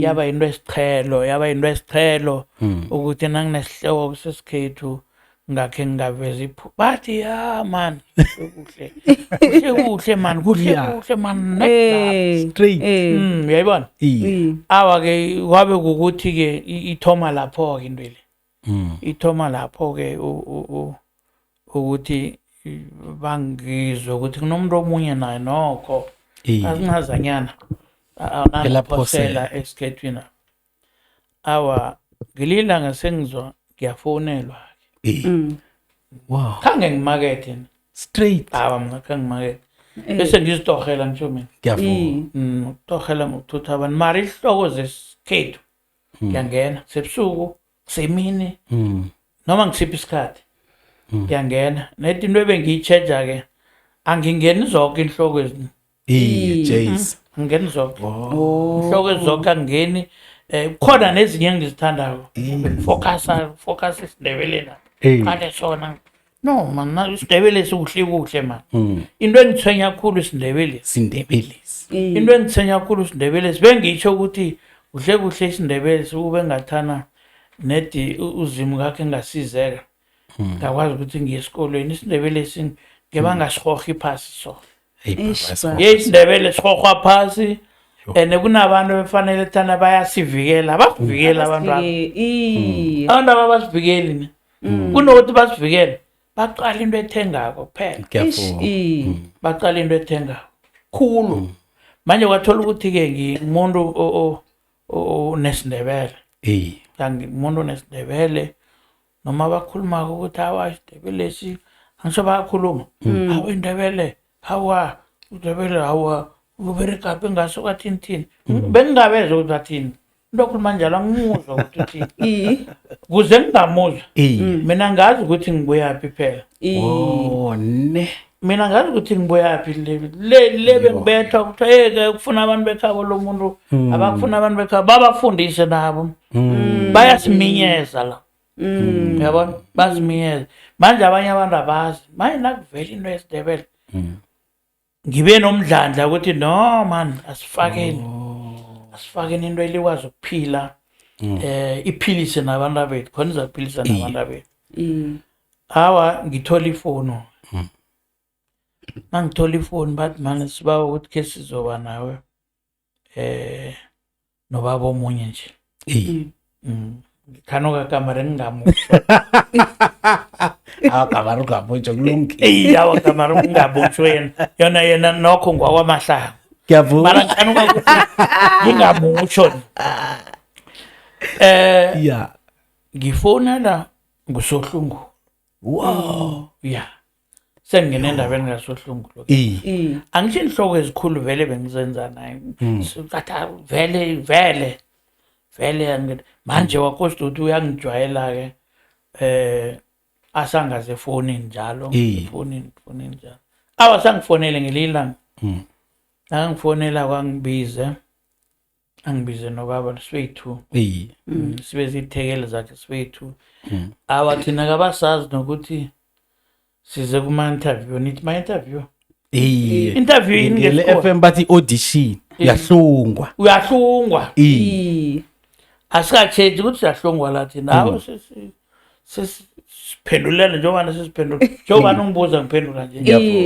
yaba yinto esiqhelo ukuthi nanginesihloko sesikhethu ngakhe ngaveza bathi ya man kuhle man kuhle man Straight. uyayibona awa ke kwabe ukuthi ke ithoma lapho ke into le ithoma lapho ke ukuthi bangizwe ukuthi kunomuntu omunye naye nokho azingazanyana anaphosela esikhethwini awa ngilila ngasengizwa ngiyafonelwa Wow. khange ngimakethe Straight. awa mina khange ngimakethe bese ngizitohela ngisho mina Ngiyavuma. ukutohela ngokuthutha abantu mara ihloko zesikhethu ngiyangena sebusuku semini noma ngisiphi isikhathi ngiyangena nethi into ebengiyitsheja ke angingeni zonke inhloko Jace. angingeni zonke inhloko ezonke angingeni khona nezinye engizithandayo focus isindebeleni kale sona no man isindebele sikuhle man into engithwenya kakhulu isindebele into engithwenya kakhulu isindebele bengitsho ukuthi kuhle isindebele ube ngathana nedi uzimu kakhe ngasizeka ngakwazi ukuthi ngiye esikolweni isindebele ngebangasihohi phasi so isindebele sihohwa phasi and kunabantu befanele thana bayasivikela basivikela abantu abantu abasivikeli kunokuthi basivikele baqala into ethengako kuphela baqala into ethengako khulu manje kwathola ukuthi ke ngimuntu onesindebele ngimuntu onesindebele noma bakhuluma ukuthi hawa isindebele angisho bayakhuluma hawa indebele hawa udebele hawa ubereka bengaso kwathini bengingabezwe ukuthi bathini into okhuluma njalo angimuzwa ukuthi uthini kuze ngingamuzwa mina ngazi ukuthi ngibuyaphi phela mina ngazi ukuthi ngibuyaphi le bengibetha ukuthi ke kufuna abantu bekhabo lo muntu abakufuna abantu bekhabo babafundise nabo bayasiminyeza la yabona basiminyeza manje abanye abantu abazi manje nakuvela into yesiDebele ngibe nomdlandla ukuthi no man asifakeni into elikwazi ukuphila iphilise nabantu bethu khona izaphilisa nabantu bethu hawa ngithola ifoni mangithola ifoni bathi manje sibawa ukuthi ke sizoba nawe nobaba omunye nje khanoka kamera ngingamusho akamara ungamutsho kulungile awa kamera ngingamusho yena nokho ngwakwamahlanga ngiyavuma mara khanoka ukuthi ngingamusho yeah ngifonela ngusohlungu wow yeah sengene endabeni ngasohlungu lo angisho inhloko ezikhulu vele bengizenza naye katha vele manje wakosta ukuthi uyangijwayela ke asangaze efonini njalo efonini njalo awasangifonele ngelilanga angifonela angibize nobaba Swethu sibe zithekele zakhe Swethu awathina kabasazi nokuthi size kuma interview nithi ma interview interview ngele FM bathi audition uyahlungwa asikachethi ukuthi siyahlungwa lathi nawe siphendulele njengoba sisiphendula njengoba ungibuza ngiphendula nje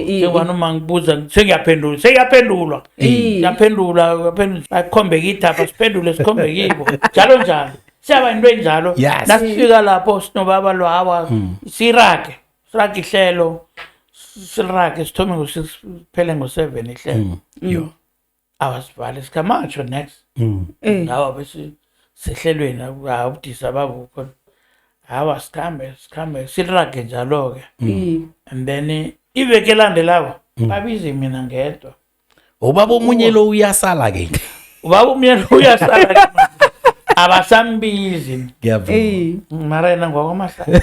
njengoba uma ngibuza sengiyaphendulwa akhombeka ithapha siphendule sikhombeka ibo njalo siyaba into enjalo nasifika lapho sinobaba lo hawa sirage ihlelo sirage sithome ngosiphele ngo7 ihlelo awasivale sikamacho next nawo bese sehlelweni awudisa babukho hawa sikhambe sirage njalo ke and then iveke landelayo babize mina ngedwa ubaba omunye lo uyasala ke abasambizi ngiyavuma mara yena ngwakwamahlanga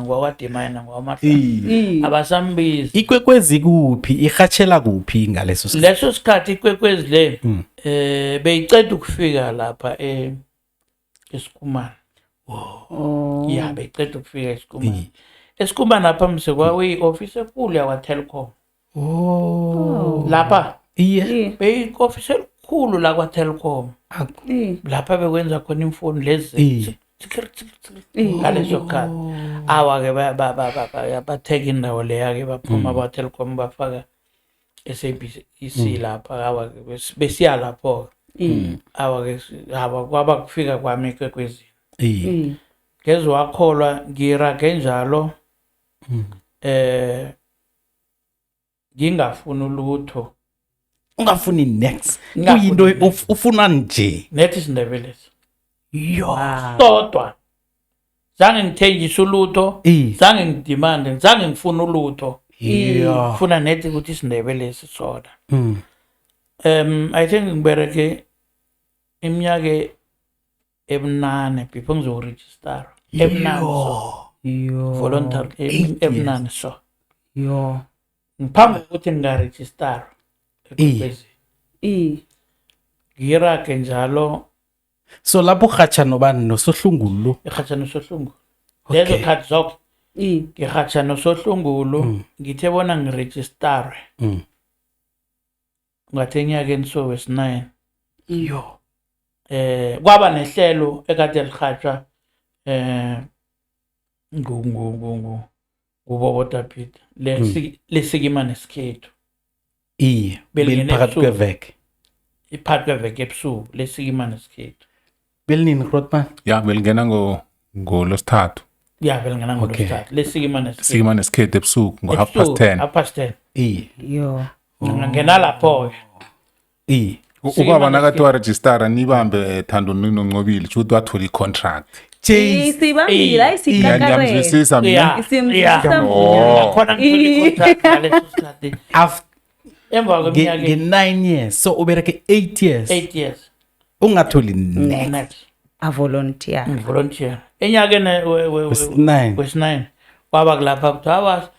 ngwawadima yena ngwakwamahlanga abasambizi ikwekwezi kuphi ihatshela kuphi ngaleso leso sikhathi ikwekwezi le beyiceda ukufika lapha eSkumane ya beyiceda ukufika eSkumane lapha msekwawe ioffice enkulu yakwaTelkom lapha beyi-office elikhulu lakwaTelkom lapha bekwenza khona imfoni lezi ngaleso khathi awa-ke batheka indawo leya-ke baphuma kwaTelkom bafaka SABC lapha awa-ke besiya lapho-ke awa-ke kwaba kufika kwami ekwekwezini ngeze wakholwa ngirage njalo ngingafuni ulutho ungafuni next kuyinto ufuna nje nethi isiNdebele todwa zange ngithengise ulutho zange ngidimande zange ngifuna ulutho ngifuna nethi ukuthi isiNdebele sisona I think ngibereke iminyaka ebunane before ngizoregister ebunane voluntary ebunane so ngiphambi kokuthi ngingaregister ngirage njalo so lapho uhatsha nobani nosohlungulu ihatsha nosohlungulu lezo khathi zonke ngihatsha nosohlungulu ngithe bona ngiregister ngathi enyakeni so wesi9 kwaba nehlelo ekade lihatshwa nguBobo David lesikima nesikhethu phakathi kweveke iphakathi kweveke ebusuku lesikima nesikhethu belinini Grootman ya belingena ngolosithathu belingena ngolosithathu lesikima nesikhethu ebusuku ngo10:30 ngena lapho ubaba nakathi waregistera nibambe Thando noNcobile ukuthi wathola icontract sibambile ngiyamzwisisa mina khona ngithola icontract ngaleso sikhathi emva kweminyaka nge9 years so ubereke 8 years ungatholi next volunteer enyakeni wesi9 kwaba kulapha kuthi awa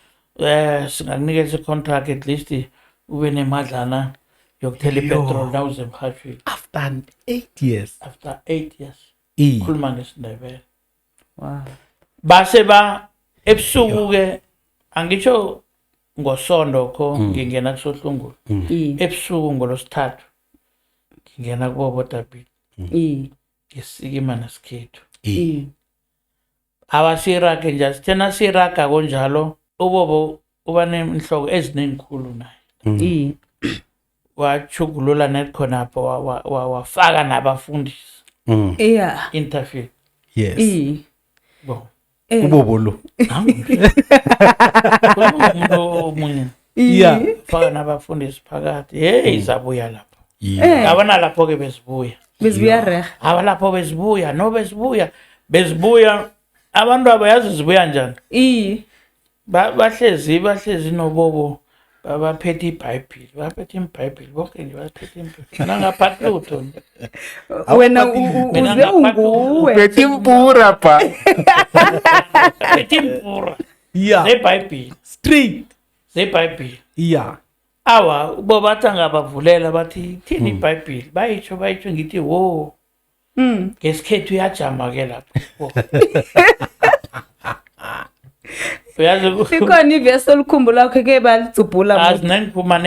singakunikeza i-contract at least ube nemadlana yokuthela ipetrol nawuze emhathweni After 8 years. after 8 years Eh. khuluma ngesindebele Wow. base ebusuku-ke angitsho ngosondo kho ngingena kusohlungulu ebusuku ngolosithathu ngingena kubobo David ngesikima nesikhethu abasirage nje sithena siraga konjalo ubobo uba nenhloko eziningikhulu naye wachugulula net khonapho wafaka nabafundisi Yeah. interview Yes. bo Ubobo lo. umuntu omunye Yeah. faka nabafundisi phakathi hey zabuya lapho Yeah. abana lapho ke bezibuya Bezibuya reg. abalapho bezibuya no bezibuya abantu abayazi zibuya njani bahlezi nobobo baphethe iBhayibheli bonke nje baphethe iBhayibheli nangaphathi lutho Wena Mina uze ngaphathi unguwe. Bethi impura pa. phethe impura Yeah. zeBhayibheli Straight. zeBhayibheli Yeah. awa bo bathi angabavulela bathi thini iBhayibheli bayitsho ngithi wo ngesikhethu uyajama ke lapho uyazi Sikhona ivesi olikhumbula lakho ke balitsubhula azinengiphuma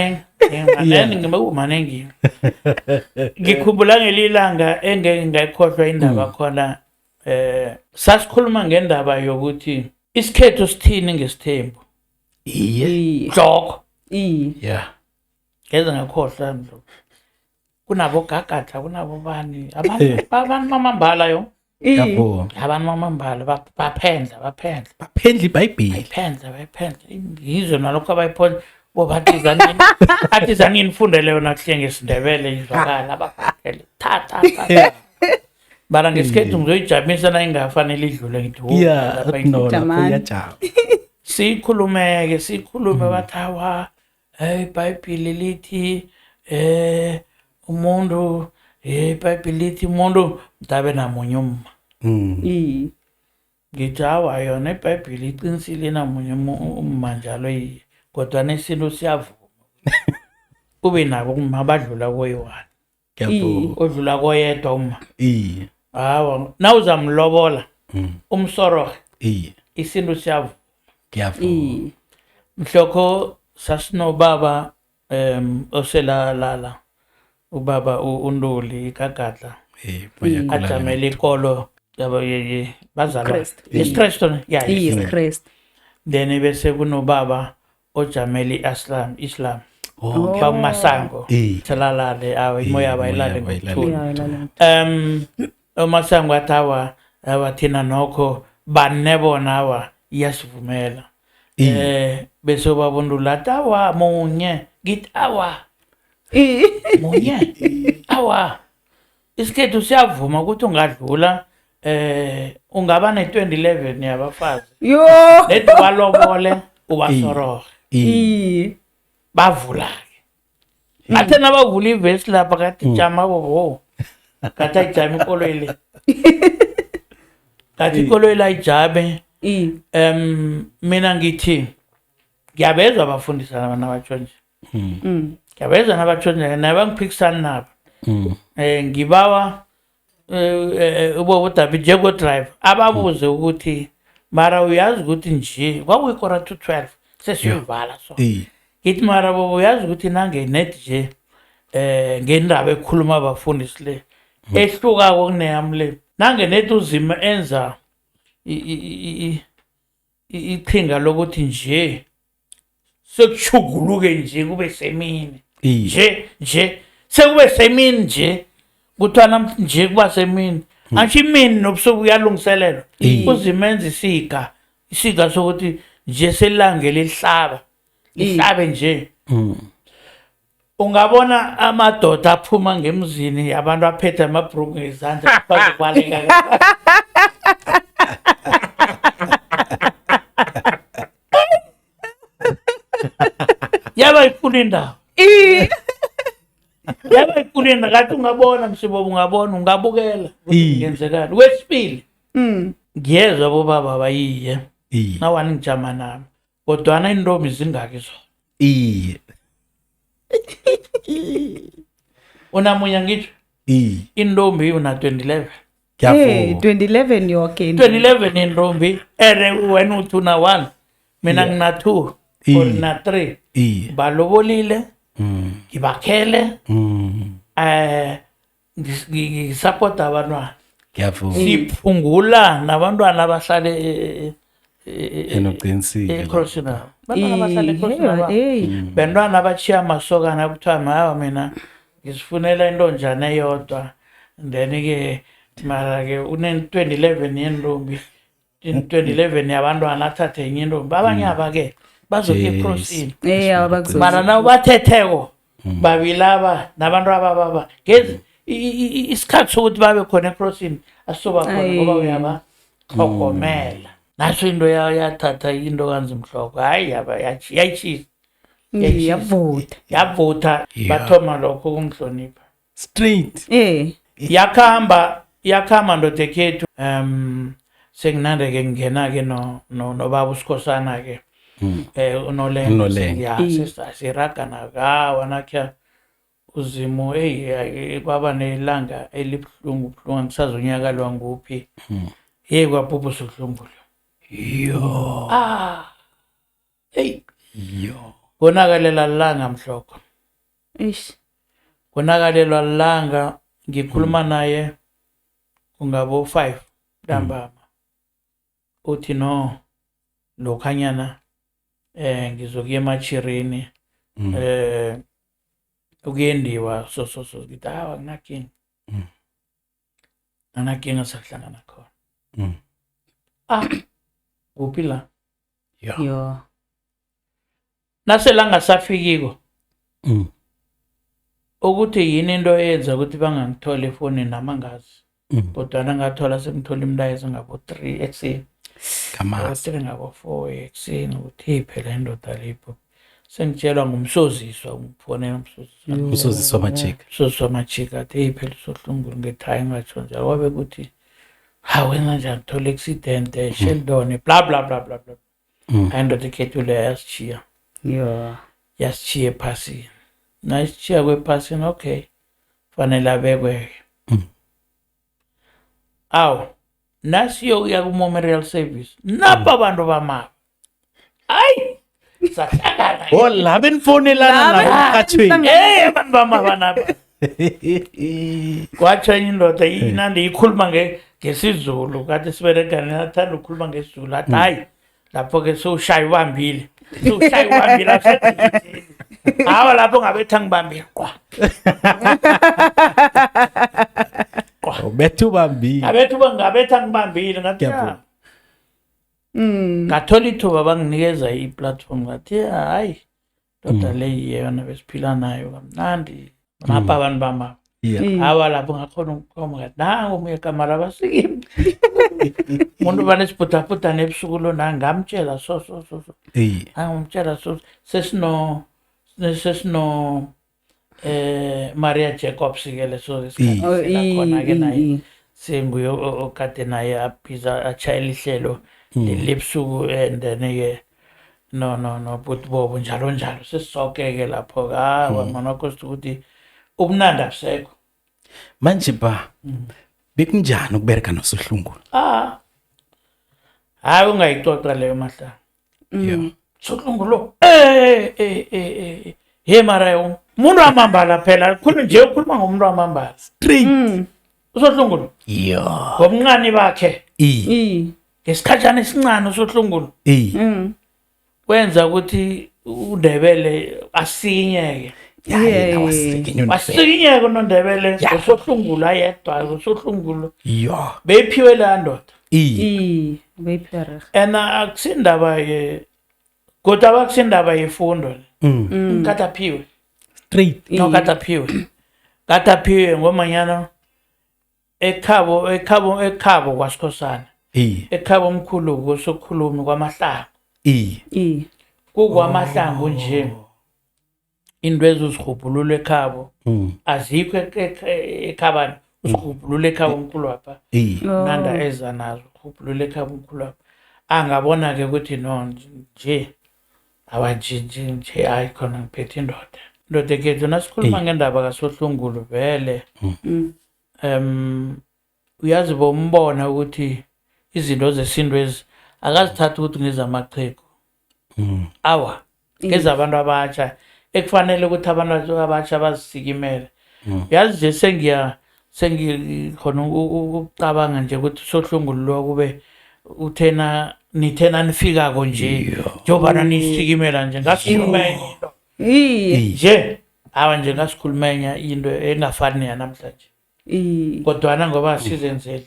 manengi ngikhumbula ngelilanga engingayikhohlwa indaba khona sasikhuluma ngendaba yokuthi isikhethu sithini ngesithembu hloko Yeah. ngeze ngakhohlwa ndlo kunabo gagatha kunabo bani abantu mamambala yo Yabo. abantu mamambala baphendla Baphendla iBhayibheli. bayiphendla ngizwe nalokho abayiphonda bobathizanini athizanini fundele yona kuhle ngesindebele izwakala abaphathele thatha bara ngesikhethu ngizoyijamisa na ingafanele idlule ngithi Yeah. No, Jamani. lapho sikhulume bathawa iBhayibheli lithi umuntu iBhayibheli lithi umuntu mtabe namunye umma ngithi awa yona iBhayibheli iqinisile namunye umma njalo kodwa nesinto siyavuma kube nabo umma badlula koyi-1 Yabo. odlula koyedwa umma Eh. hawa nawuzamlobola umsorohe Eh. isinto siyavuma Ngiyavuma. mhlokho sasinobaba oselalala ubaba uNduli kaGadla Bayakhulana. ajamele ikolo bazalwa iStreston Yes, Christ. then bese kunobaba ojamele Islam bamasango Eh. thalalale awe imoya abayilale ngokuthula Yeah. umasango athawa abathina nokho banebona awa iyasivumela bese babundula tawa munye ngithi awa munye awa isikhethu siyavuma ukuthi ungadlula ungaba ne-2011 yabafazi Yo. lethi balobole ubasorohe bavula-ke athe nabavula ivesi lapha kathi jama bobo kathi ayijame ikoloyi le kathi ikoloyi la ijame mina ngithi ngiyabezwa abafundisana nabatshonje ngiyabezwa nabatshonje nabangiphikisana nabo ngibawa ubobo David njengo-driver ababuze ukuthi mara uyazi ukuthi nje kwakuyikora to 12 sesiyovala so ngithi mara bobo uyazi ukuthi nangenet nje ngendaba ekhuluma abafundisi le ehlukako kuneyami le nangenet uzima enza iqhinga lokuthi nje sekuchuguluke nje kube semini nje sekube semini nje kuthiwa nje kuba semini antsho imini nobusuku uyalungiselelwa uzimenza isiga sokuthi nje selange lihlabe nje ungabona amadoda aphuma ngemzini abantu aphethe amabhruku ngezandla bazobaleka yaba ikhulu indaba yaba ikhulu indaba kathi ungabona msibobo ungabukela ngenzekani wesibili ngiyezwa bobaba bayiye nawani ngijama nami kodwana intombi zingaki zona iye unamunya ngitsho intombi una 2011 ngiyavuma 2011 yoke 2011 intombi ere wena uthi una 1 mina ngina 2 or na 3 iye balobolile ngibakhele ngisupport abantwana ngiyavuma siphungula nabantwana abahlale enoqinisile eCrossing bantwana abahlale eCrossing bantwana abachiya amasokana kuthiwa hawa mina ngisifunela intonjana eyodwa then ke mara ke une-2011 yentombi in 2011 yabantwana athathe enye intombi abanye abake bazokuya eCrossing mara naw bathetheko babilaba nabantu abababa ngezi isikhathi sokuthi babe khona eCrossing asisoba khona ngoba uyaba hlogomela naso into yathatha into kanzimhloko hayi yayitshisa yavutha bathoma lokho kungihlonipha straight yakhamba ndodekhethu senginande-ke ngingena-ke nobaba usikhosana-ke unolenge siragana kawa nakha uzimo kwaba nelanga elibuhlungu angisazonyakalwa nguphi kwabhubha usuhlungulo konakalela langa mhloko konakalelwa langa ngikhuluma naye kungabo 5 ntambama uthi no lokhanyana ngizokuya emachirini ukuyendiwa so ngithi hawa nginakinga anakinga sakuhlangana khona kuphi la naselanga safikiko ukuthi yini into eyenza ukuthi bangangithola efonini namangazi kodwana ngathola sengithola imlayezo ngabo 3 ekuseni kamasi ngabo 4 ekuseni ukuthi phela indoda lapho sengitshelwa ngumsoziswa umfonela usoziswa amajika athi phela usohlungulu ngethayi ngatsho njalo wabe kuthi wenza njani thola accident Sheldon bla bla bla bla bla indoda ikhethu le yasichiya yasichiya ephasini nayisichiya kwephasini okay fanele abekwe nasiyokuya ku-memorial service napha abantu bamaba hayi sahlangana la benifonelana nakathweni abantu bamaba napa kwatsho enye indoda inande ikhuluma ngesizulu kade siberegane athanda ukukhuluma ngesizulu athi hayi lapho-ke sewushayi ubambile hawa lapho ngabetha ngibambile ubetha ubambile ngabetha ngibambile ngathi ngathola ithuba banginikeza i-platform ngathi hayi ndoda le yeyona besiphila nayo kamnandi napha abantu bama hawa lapho ngakhona ukukhoma ngathi nangu omunye kamara abasikimi umuntu banesibhuthabhutane ebusuku lona ngamtshela so angimtshela so sesino Maria Jacobs-ke leso sikhathi khona-ke naye senguye okade naye aphiza atshayela ihlelo lebusuku and then-ke no butbobo njalo njalo sesisoke-ke lapho mana kosta ukuthi ubunandi abusekho manje ba bekunjani ukubereka noSohlungulu hayi ungayixoxa leyo mahlanga Sohlungulu mara umuntu wamambala phela ukhuluma ngomuntu wamambala straight uSohlungulu ngobunqani bakhe ngesikhatshana esincane uSohlungulu kwenza ukuthi uNdebele asinyeke wasinyeke uNdebele uSohlungulu ayedwa uSohlungulu beyiphiwe la ndoda akusindaba kodwa abakusindaba yefundo kataphiwe straight no kataphiwe ngomanyana ekhabo kwaSikhosana ekhabo omkhulu kusokhulumi kwamahlangu kukwamahlangu nje into ezizirhubhulula ekhabo azikho ekhabani uzirhubhulula ekhabo omkhulu wapha nanda eza nazo urhubhulula ekhabo omkhulu wapha angabona ke ukuthi no nje nje hayi khona ngiphethe indoda ekhethu nasikhuluma ngendaba kaSohlungulu vele uyazi bombona ukuthi izinto zesinto ezi akazithatha ukuthi ngezamachegu awa ngezabantu abatsha ekufanele ukuthi abantu abatsha bazisikimele yazi nje sengikhona ukucabanga nje ukuthi uSohlungulu lo kube nithena nifikako nje njengobana niyisikimela nje ngasikhulumenya into nje awa nje ngasikhulumenya into engafani yanamhlanje kodwana ngoba sizenzele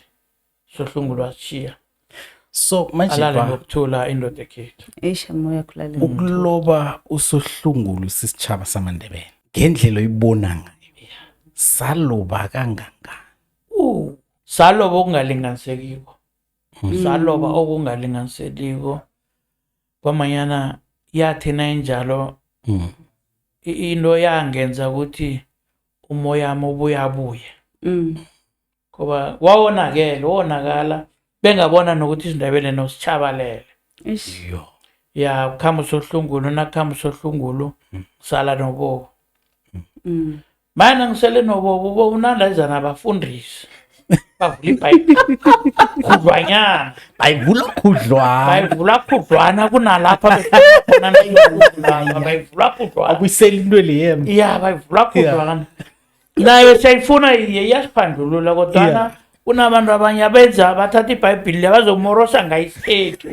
Sohlungulu wasishiya so manje alale ngokuthula indoda ekhethu moya khulale ukuloba uSohlungulu sisitshaba samaNdebele ngendlela oyibona ngayo saloba kangangani saloba okungalinganisekiko saloba okungalinganisekiko kwamanyana yathina enjalo into yangenza ukuthi umoya wami ubuyabuye ngoba wonakala bengabona nokuthi iziNdebele nositshabalele ya khamba uSohlungulu nakhamba uSohlungulu sala nobobo mana ngisele nobobo ubo unandazana abafundisi bavula iBhayibheli khudlwanyana bayivula khudlwana kunalapha bayivula khudlwana abuyisela into leyem ya bayivula khudlwana nayo siyayifuna iyasiphandulula kodwana kunabantu abanye abenza bathatha iBhayibheli abazomorosa ngayisikhethu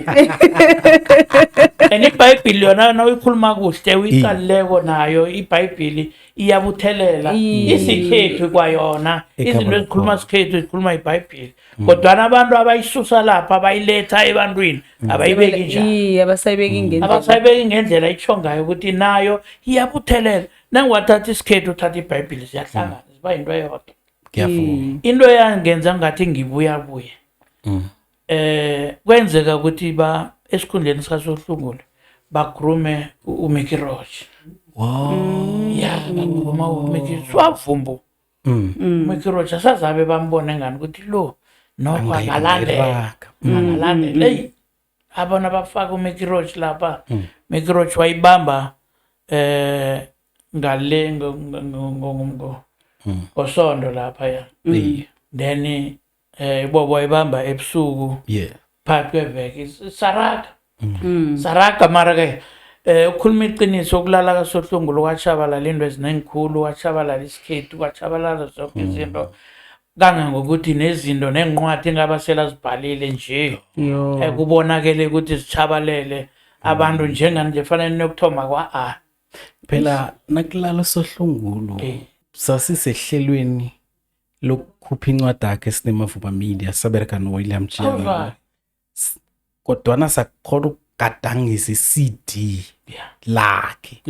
and iBhayibheli yona nawuyikhuluma kuhle uyiqalileko nayo iBhayibheli iyabuthelela isikhethu kwayona izinto ezikhuluma sikhethu zikhuluma iBhayibheli kodwana abantu abayisusa lapha abayiletha ebantwini abayibeki njalo abasayibeki ngendlela itsho ngayo ukuthi nayo iyabuthelela nangwathatha isikhethu uthatha iBhayibheli ziyahlangana ziba yinto eyodwa into yangenza ngathi ngibuyabuye kwenzeka ukuthi esikhundleni sikaSohlungulu bakhulume uMickey Roach ya bakhuluma uMickey swavumbu uMickey Roach asazabe bambone ngani ukuthi lo nokho angalandela abona bafaka uMickey Roach lapha uMickey Roach wayibamba ngale osondo lapha ya then ibobo ibamba ebusuku phakathi kweveki saraga mara ke ukhuluma iqiniso ukulala kaSohlungulu kwatshabalala into ezinengikhulu kwatshabalala isikhethu kwatshabalala zonke izinto kangangokuthi nezinto nenqwadi engabasela zibhalile nje kubonakele ukuthi zitshabalele abantu njenganje fanele nokuthoma kwa phela nakulala uSohlungulu sasisehlelweni lokukhupha incwadi yakhe Sinemavuba Media sabereka noWilliam Chiyabuswa kodwana sakhona ukugadangisa iCD lakhe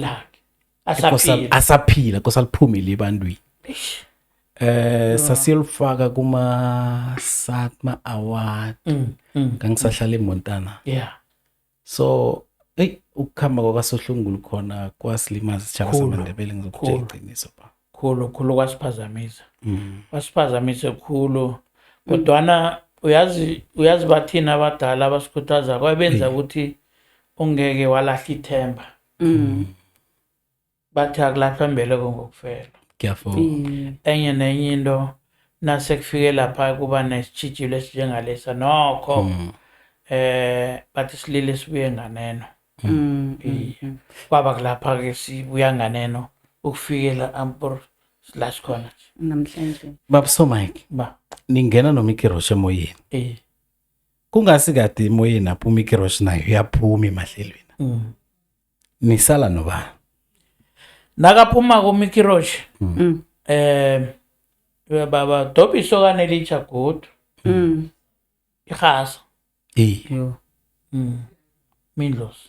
asaphila kosaliphume ebantwini sasiyolifaka kuma-SATMA award kangisahlala eMontana so ukukhamba kwakaSohlungulu khona kwasilimaza isitshaba samaNdebele ngizokutshela iqiniso khulu kwasiphazamisa khulu kodwana uyazi bathina abadala abasikhuthaza kwabenza ukuthi ungeke walahla ithemba bathi akulahlwa mbeleko ngokufela enye nenye into nasekufike lapha kuba nesitshijilo esinjengalesa nokho bathi silile sibuye nganeno kwaba kulapha-ke sibuya nganeno ukufikela ampur silasikhona namhlanje babuso Mike ningena noMickey Roach emoyeni kungasi kade emoyeni apho uMickey Roach nayo yaphuma emahlelweni nisala nobani nakaphuma kuMickey Roach baba dobi isokane elitsha godu ihasa Mindlozi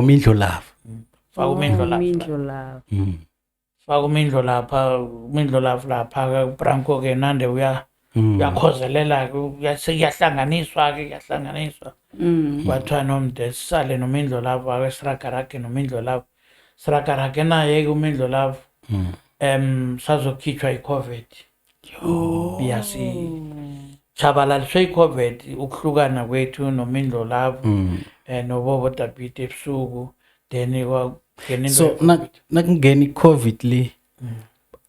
Mindlo Love faka uMindlo lapha Branko ke nande uyakhozelela kuyahlanganiswa kwathiwa nomde sisale noMindlo Love awesiragarage noMindlo Love siragarage naye ke uMindlo Love sazokhitshwa iCovid chabalaliswe i-COVID ukuhlukana kwethu nomindlo lavo nobobo Dabit ebusuku then kwangena so nakungena i-COVID le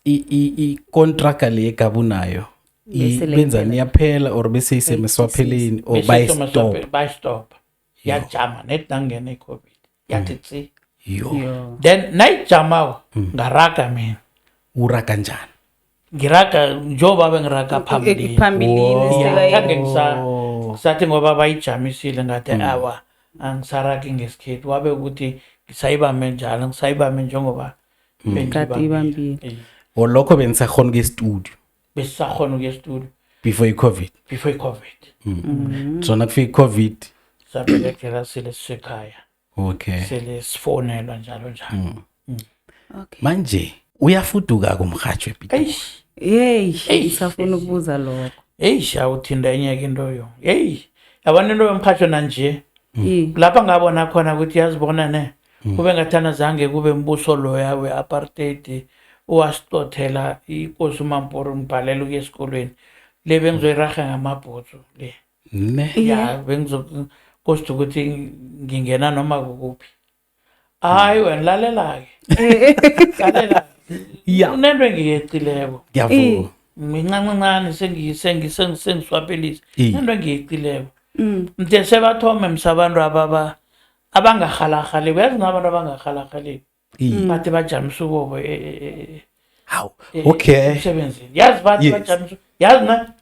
i-contract le egabunayo benza niyaphela or bese isemeswapheleni or by-stop yajama net nangena i-COVID yathi tsi yo then nayijamawo ngaraga mina ura kanjani ngiraga njengoba bengiraga phambili khange ngisathi ngoba bayijamisile ngathi awa angisaragi ngesikhethu wabe ukuthi ngisayibambe njalo ngisayibambe njengoba ibambile olokho benisakhona ke-studio besisakhona ukuya estudio before i-COVID so nakufika i-COVID sabelekela sele sisekhaya okay sele sifonelwa njalo njalo manje uyafuduka kumrhatshwe isafuna ukubuza lokho awuthinda enye into yo yabona into yomkhatsho nanje lapha ngabona khona ukuthi yazibona ne kube ngathana zange kube mbuso loya we-apartheid owasitothela inkosi uMampuru ngibhalela ukuya esikolweni le bengizoyiraha ngamabhutsu le ya bengizokosta ukuthi ngingena noma kukuphi hayi wena lalela-ke lalela unento engiyecileko ngiyavuma mincancancane sengiswaphelisa nento engiyecileko mde sebathome msabantu abangahalahali uyazi ngabantu abangahalahali bathi bajamisa ubobo hawu okay emsebenzini yazi bathi bajamisa yazi na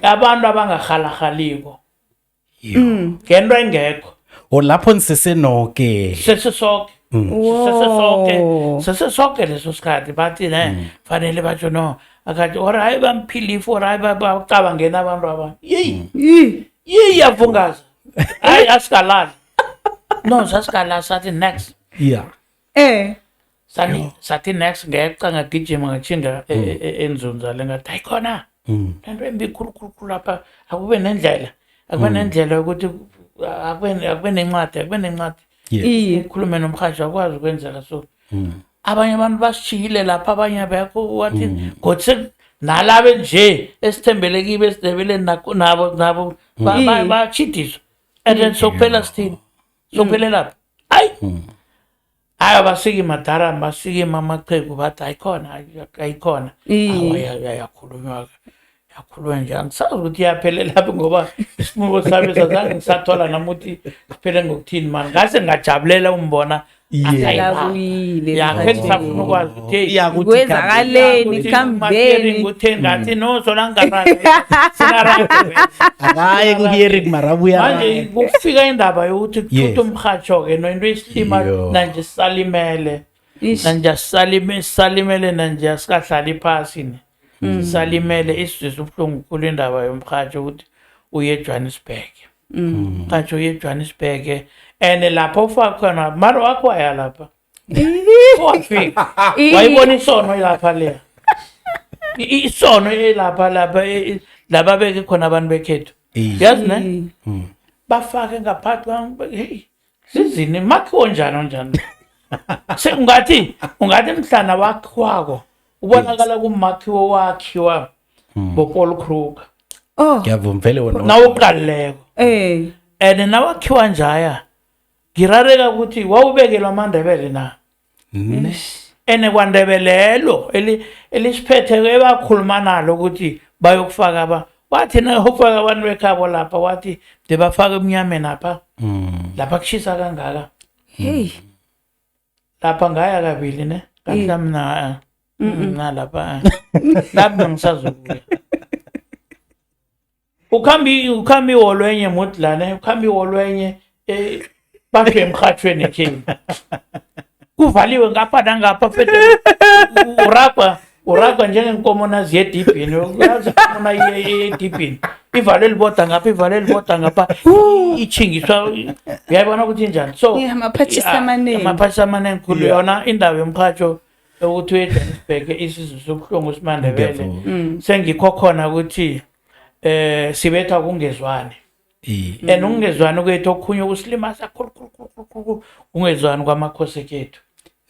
abantu abangahalahaligo ngento engekho lapho nisesenoke sesesoke leso sikhathi bathi ne fanele batsho no akathi or hayi bamphilifu or hayi bacabangena abantu abanye yeyi yavungaza hayi asikalali no sasikalali sathi next sathi next ngeqa ngagijima ngachinga enzunza le ngathi hayi khona lento embi khulukhulu lapha akube nendlela yokuthi akube nencwadi ukhulume nomrhatshi akwazi ukwenzela so abanye abantu basishiyile lapha abanye bekho wathi kodwa nalabe nje esithembele kibe esidebeleni nabo bachidiswa and then sokuphela sithini sokuphele lapha hayi abasiki madara basiki mamaqhegu bathi ayikhona yakhulunywa nje angisazi ukuthi iyaphelela lapho ngoba isinqubo sami sazange ngisathola namuthi siphele ngokuthini mani ngase ngajabulela umbona yakhe ngisafuna ukwazi ukuthi kwezakaleni khambeni ngutheni ngathi no sona ngingaragi akaye ku-hearing marabuya manje kufika indaba yokuthi kuthutha umrhatsho-ke nointo isitima nanje sisalimele nanje asikahlali phasi salimele isizwe ubuhlungu khulu indaba yomrhatsho ukuthi uye eJohannesburg umrhatsho uye eJohannesburg and lapho ufaka khona mara wakho waya lapha wafika wayibona isono lapha leya isono elapha laba beke khona abantu bekhethu yazi ne bafake ngaphakathi hey sizini makhiwo njani ungathi mhlana wakhiwako ubonakala kumakhiwo wakhiwa boPaul Kruger ngiyavuma vele wona nawuqalileko and nawakhiwa njaya ngirareka ukuthi wawubekelwa amandebele na ene kwandebelelo elisiphethe ebakhuluma nalo ukuthi bayokufaka wathi na ukufaka abantu bekhabo lapha wathi debafaka emnyameni lapha lapha kushisa kangaka lapha ngaya kabili ne kamhlamna lapha lapha ngisazokuya ukhambi wolwenye mudlane ukhambi wolwenye basho emrhatshweni ekheni kuvaliwe ngapha nangapha fethe uragwa njengenkomo naziye edibhini uyazi khona edibhini ivalo eliboda ngapha ichingiswa uyayibona ukuthi njani so amaphathisa amaningi khulu yona indaba yomrhatsho ukuthi uyeJohannesburg isizwe sobuhlungu simandebele sengikho khona ukuthi sibetha kungezwani and ukungezwani kwethu okhunye ukusilimasa khulu ungezwani kwamakhosi ekhethu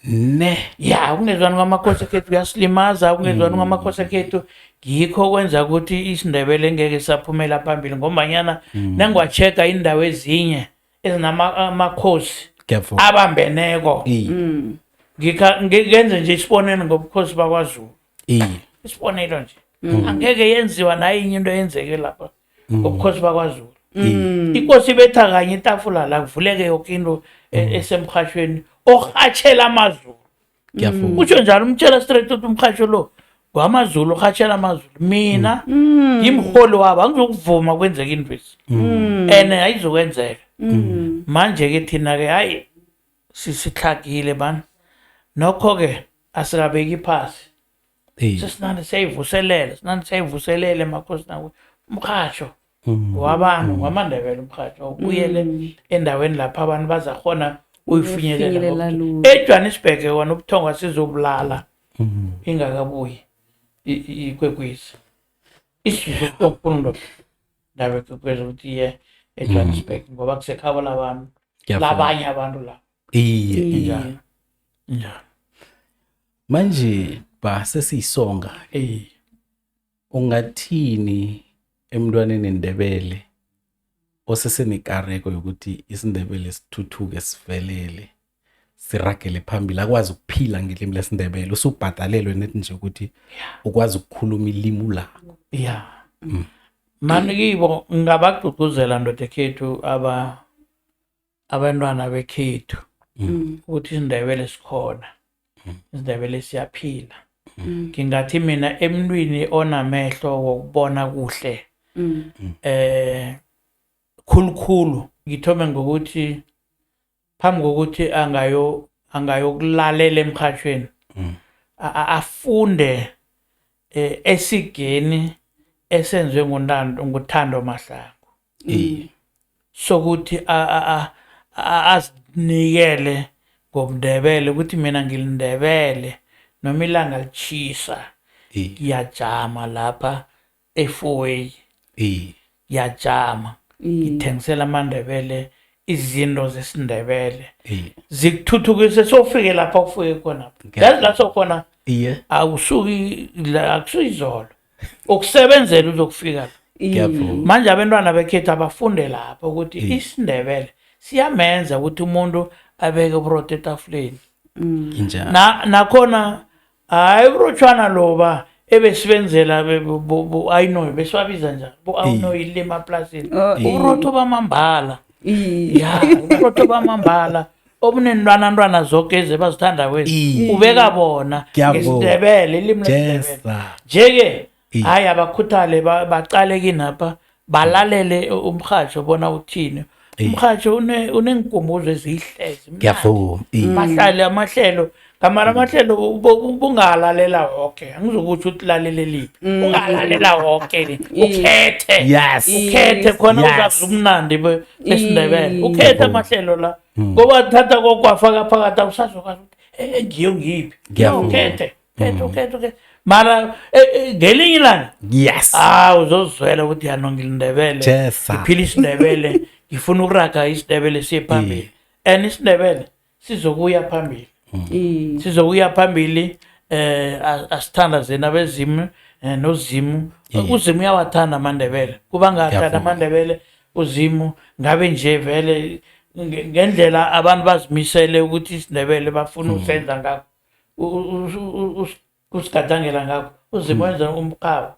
ne ya ukungezwani kwamakhosi akhethu kuyasilimaza ukungezwani kwamakhosi akhethu ngikho kwenza ukuthi isiNdebele ngeke saphumela phambili ngombanyana nangwacheka indawo ezinye ezinamakhosi abambeneko ngenze nje isibonelo ngobukhosi bakwaZulu isibonelo nje angeke yenziwa nayo inye into yenzeke lapha ngobukhosi bakwaZulu inkosi betha kanye itafula la kuvuleke yonke into esemkhashweni orhatshela amazulu utsho njalo umtshela straight ukuthi umkhasho lo ngwamazulu orhatshela amazulu mina ngimholi wabo angizokuvuma kwenzeka intwesi and ayizokwenzeka manje-ke thina-ke hayi sihlagile bani nokho-ke asikabeki phasi sesinande siyayivuselele makhosi nawe umkhasho wabantu wamandebele umkhasho ubuyele endaweni lapha abantu bazakhona uyifinyelela eJohannesburg wona ubuthongo sizobulala ingakabuyi ikwekwezi isizwe sokufundo ndabe kwekwezi ukuthi iye eJohannesburg ngoba kusekhaba labantu labanye abantu la njalo manje sesiyisonga ungathini emntwaneni endebele osesenekareko yokuthi isiNdebele sithuthuke sivelele siragele phambili akwazi ukuphila ngelimi lesindebele usubhadalelwe nethi nje ukuthi ukwazi ukukhuluma ilimi lakho mani kibo ngabagqugquzela ndoda ekhethu abantwana bekhethu ukuthi isiNdebele sikhona isiNdebele siyaphila ngingathi mina emntwini onamehlo wokubona kuhle khulukhulu ngithome ngokuthi phambi kokuthi angayokulalela emkhashweni afunde esigeni esenzwe nguThando Mahlangu sokuthi azinikele ngomndebele ukuthi mina ngilindebele noma ilanga lichisa ngiyajama lapha eFourway ngiyajama ngithengisela amandebele izinto zesiNdebele zikuthuthukise sofike lapha ufike khona yazi la sokhona awusuki akusuyizolo ukusebenzela uzokufika manje abantwana bekhethu abafunde lapha ukuthi isiNdebele siyamenza ukuthi umuntu abeke uburodo etafuleni nakhona hayi uburotshwana loba ebesibenzela ayinoyi besiwabiza njalo ayinoyi ile emaplasini uburotho bamambala uburotho bamambala obunentwana zonke ezibazithanda kwezi ubeka bona ngesindebele ilimi lesindebele nje-ke hayi abakhuthale baqale kinapha balalele umkhasho bona uthini umkhasho unenkumbuzo ezihlezi bahlale amahlelo kamara amahlelo bungalalela wonke angizokuthi utilalele liphi ungalalela wonke ukhethe khona uzazi umnandi besindebele ukhethe amahlelo la ngoba thatha kokwafaka phakathi awusazokwazi ukuthi ngiyo ngiphi ukhethe mara ngelinye ilanga uzozwela ukuthi yanongilindebele ngiphila isiNdebele ngifuna ukuraga isiNdebele siye phambili and isiNdebele sizokuya phambili sizokuya phambili asithandazeni abezimu nozimu uzimu uyawathanda amandebele kuba ngathanda amandebele uzimu ngabe nje vele ngendlela abantu bazimisele ukuthi isiNdebele bafuna usenza ngakho usigadangela ngakho uzimu wenza umkhawu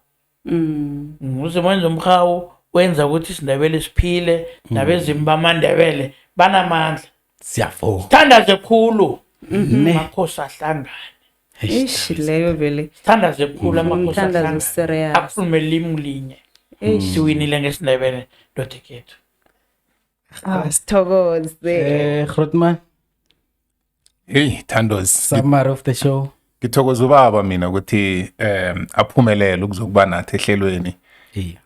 uzimu wenza umkhawu wenza ukuthi isiNdebele siphile nabezimu bamandebele banamandla sithandaze khulu amakhosi ahlangane leyo vele sithandaze khulu amakhosi ahlangane akhulume ilimi linye siwinile ngesiNdebele ndoda ekhethu sithokoze Grootman Thandos summary of the show ngithokoza ubaba mina ukuthi aphumelele ukuzokuba nathi ehlelweni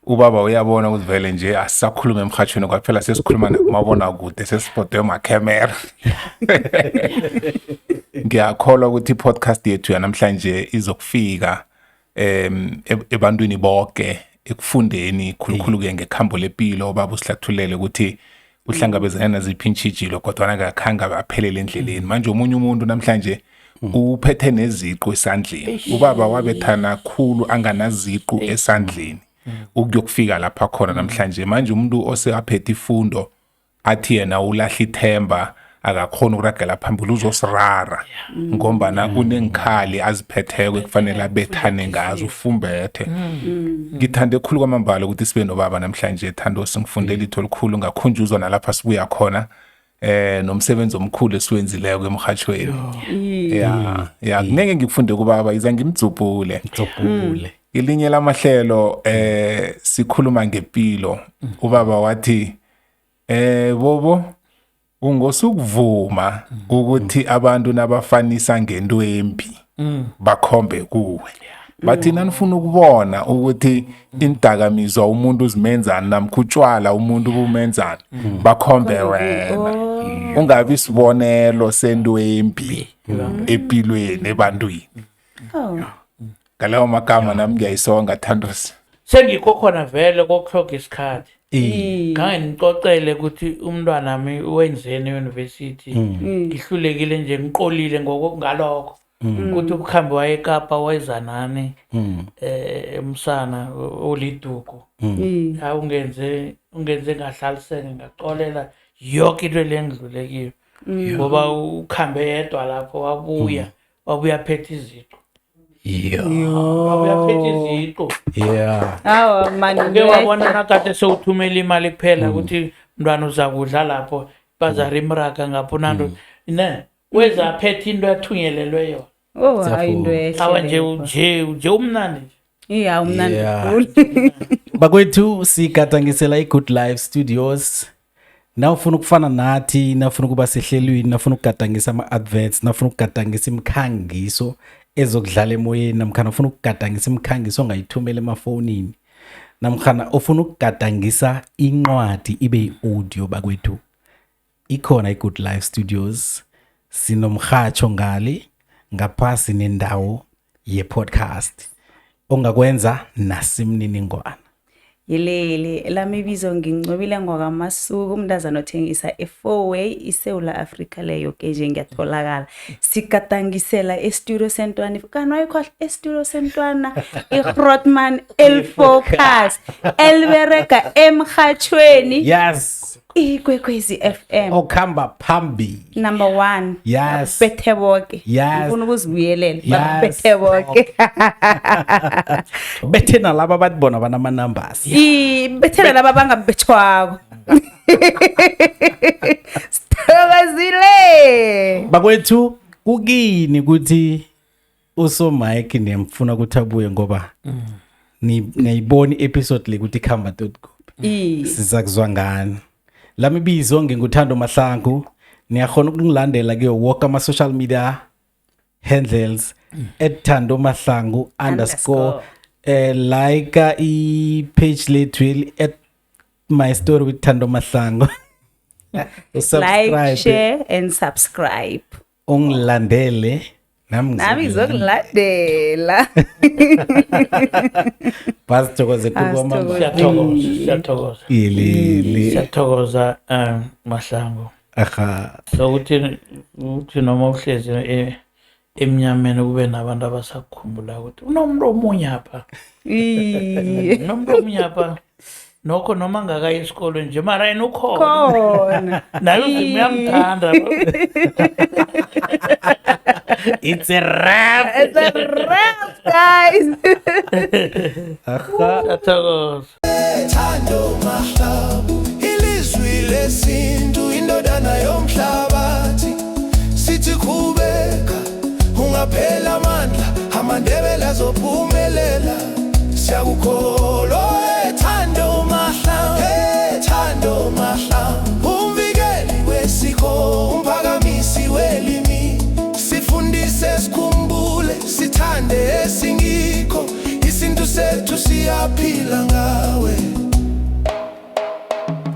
ubaba uyabona ukuthi vele nje asisakhuluma emkhathweni kwaphela sesikhuluma kumabona kude sesipotwe emakhemera ngiyakholwa ukuthi i-podcast yethu yanamhlanje izokufika ebantwini bonke ekufundeni khulukhulu-ke ngekhambo lempilo baba usihlathulele ukuthi uhlangabezana naziphi intshijilo kodwa ngakhange aphelele endleleni. Manje omunye umuntu namhlanje uphethe neziqu esandleni. Ubaba wabethana kakhulu anganaziqu esandleni ukuyokufika lapha khona namhlanje. Manje umuntu osephethe ifundo athi yena ulahla ithemba akakhona ukuragela phambili uzosirara ngombana kunengikhali aziphetheko kufanele abethane ngazo ufumbethe. Ngithande ukukhulu kwamambala ukuthi sibe nobaba namhlanje Thando singifundele itho likhulu ngakhunjuzwa nalapha sibuya khona nomsebenzi omkhulu esiwenzileko emhathweni. Ya kunenge ngikufunde kubaba iza ngimdzubhule. Ilinye lamahlelo sikhuluma ngempilo. Ubaba wathi bobo ungosukuvuma ukuthi abantu nabafanisa ngento embi bakhombe kuwe. Bathi nanifuna ukubona ukuthi indakamizwa umuntu uzimenzana namkhutshwala umuntu ubumenzana bakhombe wena. Ungabi sibonelo sento embi empilweni ebantwini. Ngalawo magama nami ngiyayisonga Thando. Sengikho khona vele kokuhloga isikhathi. Kange ngicocele ukuthi umntwana nami wenzeni e-university ngihlulekile nje ngiqolile ngokungalokho ukuthi ukhambe waye eKapa wayezanani emsana oliduko ungenze ngahlalisene ngaxolela yonke into lengidlulekiyo ngoba ukhambe yedwa lapho wabuya phethe iziqu. Hawa mani ngeke wabona nakade sewuthumela imali kuphela ukuthi mntwana uzakudla lapho bazari imraga ngapho nando ne weza phethe into yathunyelelwe yona. Hayi into ehle. Awa nje umnandi. Umnandi. Bakwethu sigadangisela iGood Life Studios. Nawufuna ukufana nathi, nawufuna ukuba sehlelweni, nawufuna ukugadangisa ama-adverts, nawufuna ukugadangisa imikhangiso ezokudlala emoyeni, namkhana ufuna ukugadangisa imikhangiso ongayithumela emafonini, namkhana ufuna ukugadangisa incwadi ibe i-audio bakwethu. Ikhona iGood Life Studios. Sinomhatsho ngale ngaphasi nendawo ye-podcast. Ongakwenza nasimniningwana. Yelele lami ibizo ngincobile ngwakamasuku umntazana othengisa e-4way iSouth Africa leyo ke nje ngiyatholakala sigadangisela e-studio sentwana kana ayikhohle e-studio sentwana iGrootman el-Focus elbereka emhathweni. Yes. Ikwekwezi FM Okhamba phambi. number 1. Yes. Bethe bonke. Yes. Ufuna ukuzibuyelela Yes. bethe bonke. Bethena laba batibona banama numbers. Bethela laba bangabethwako. Stokazile. Bakwethu kukini ukuthi uSomike nemfuna ukuthi abuye ngoba niyibona episode le ukuthi khamba .com. Sizakuzwa ngani. Lami bizo nginguthando Mahlangu. Niyakhona ukungilandela ke wonke ama social media handles @Thando Mahlangu _ like i-page lethu @my story with Thando Mahlangu. Like, share and subscribe. Ungilandele nami ngizokulandela. Basithokoze kukwamama. Siyathokoza. Siyathokoza Mahlangu. Aha. So uthi noma uhlezi emnyameni kube nabantu abasakhumbula ukuthi unomuntu omunye apha. Unomuntu omunye apha. Nokho noma ngakayi esikolweni nje mara yena ukhona. Nayo ngiyamthanda. It's a wrap. It's a wrap, guys. Siyathokoza. Thando Mahlangu ilizwi lesintu indodana yomhlabathi sithi khubeka ungaphela amandla amandebele azophumelela siyakukholwa Thando Mahlangu Thando Mahlangu umvikeli wesiko umphakamisi welimi sifundise sikhumbule sithande esingikho isintu sethu siyaphila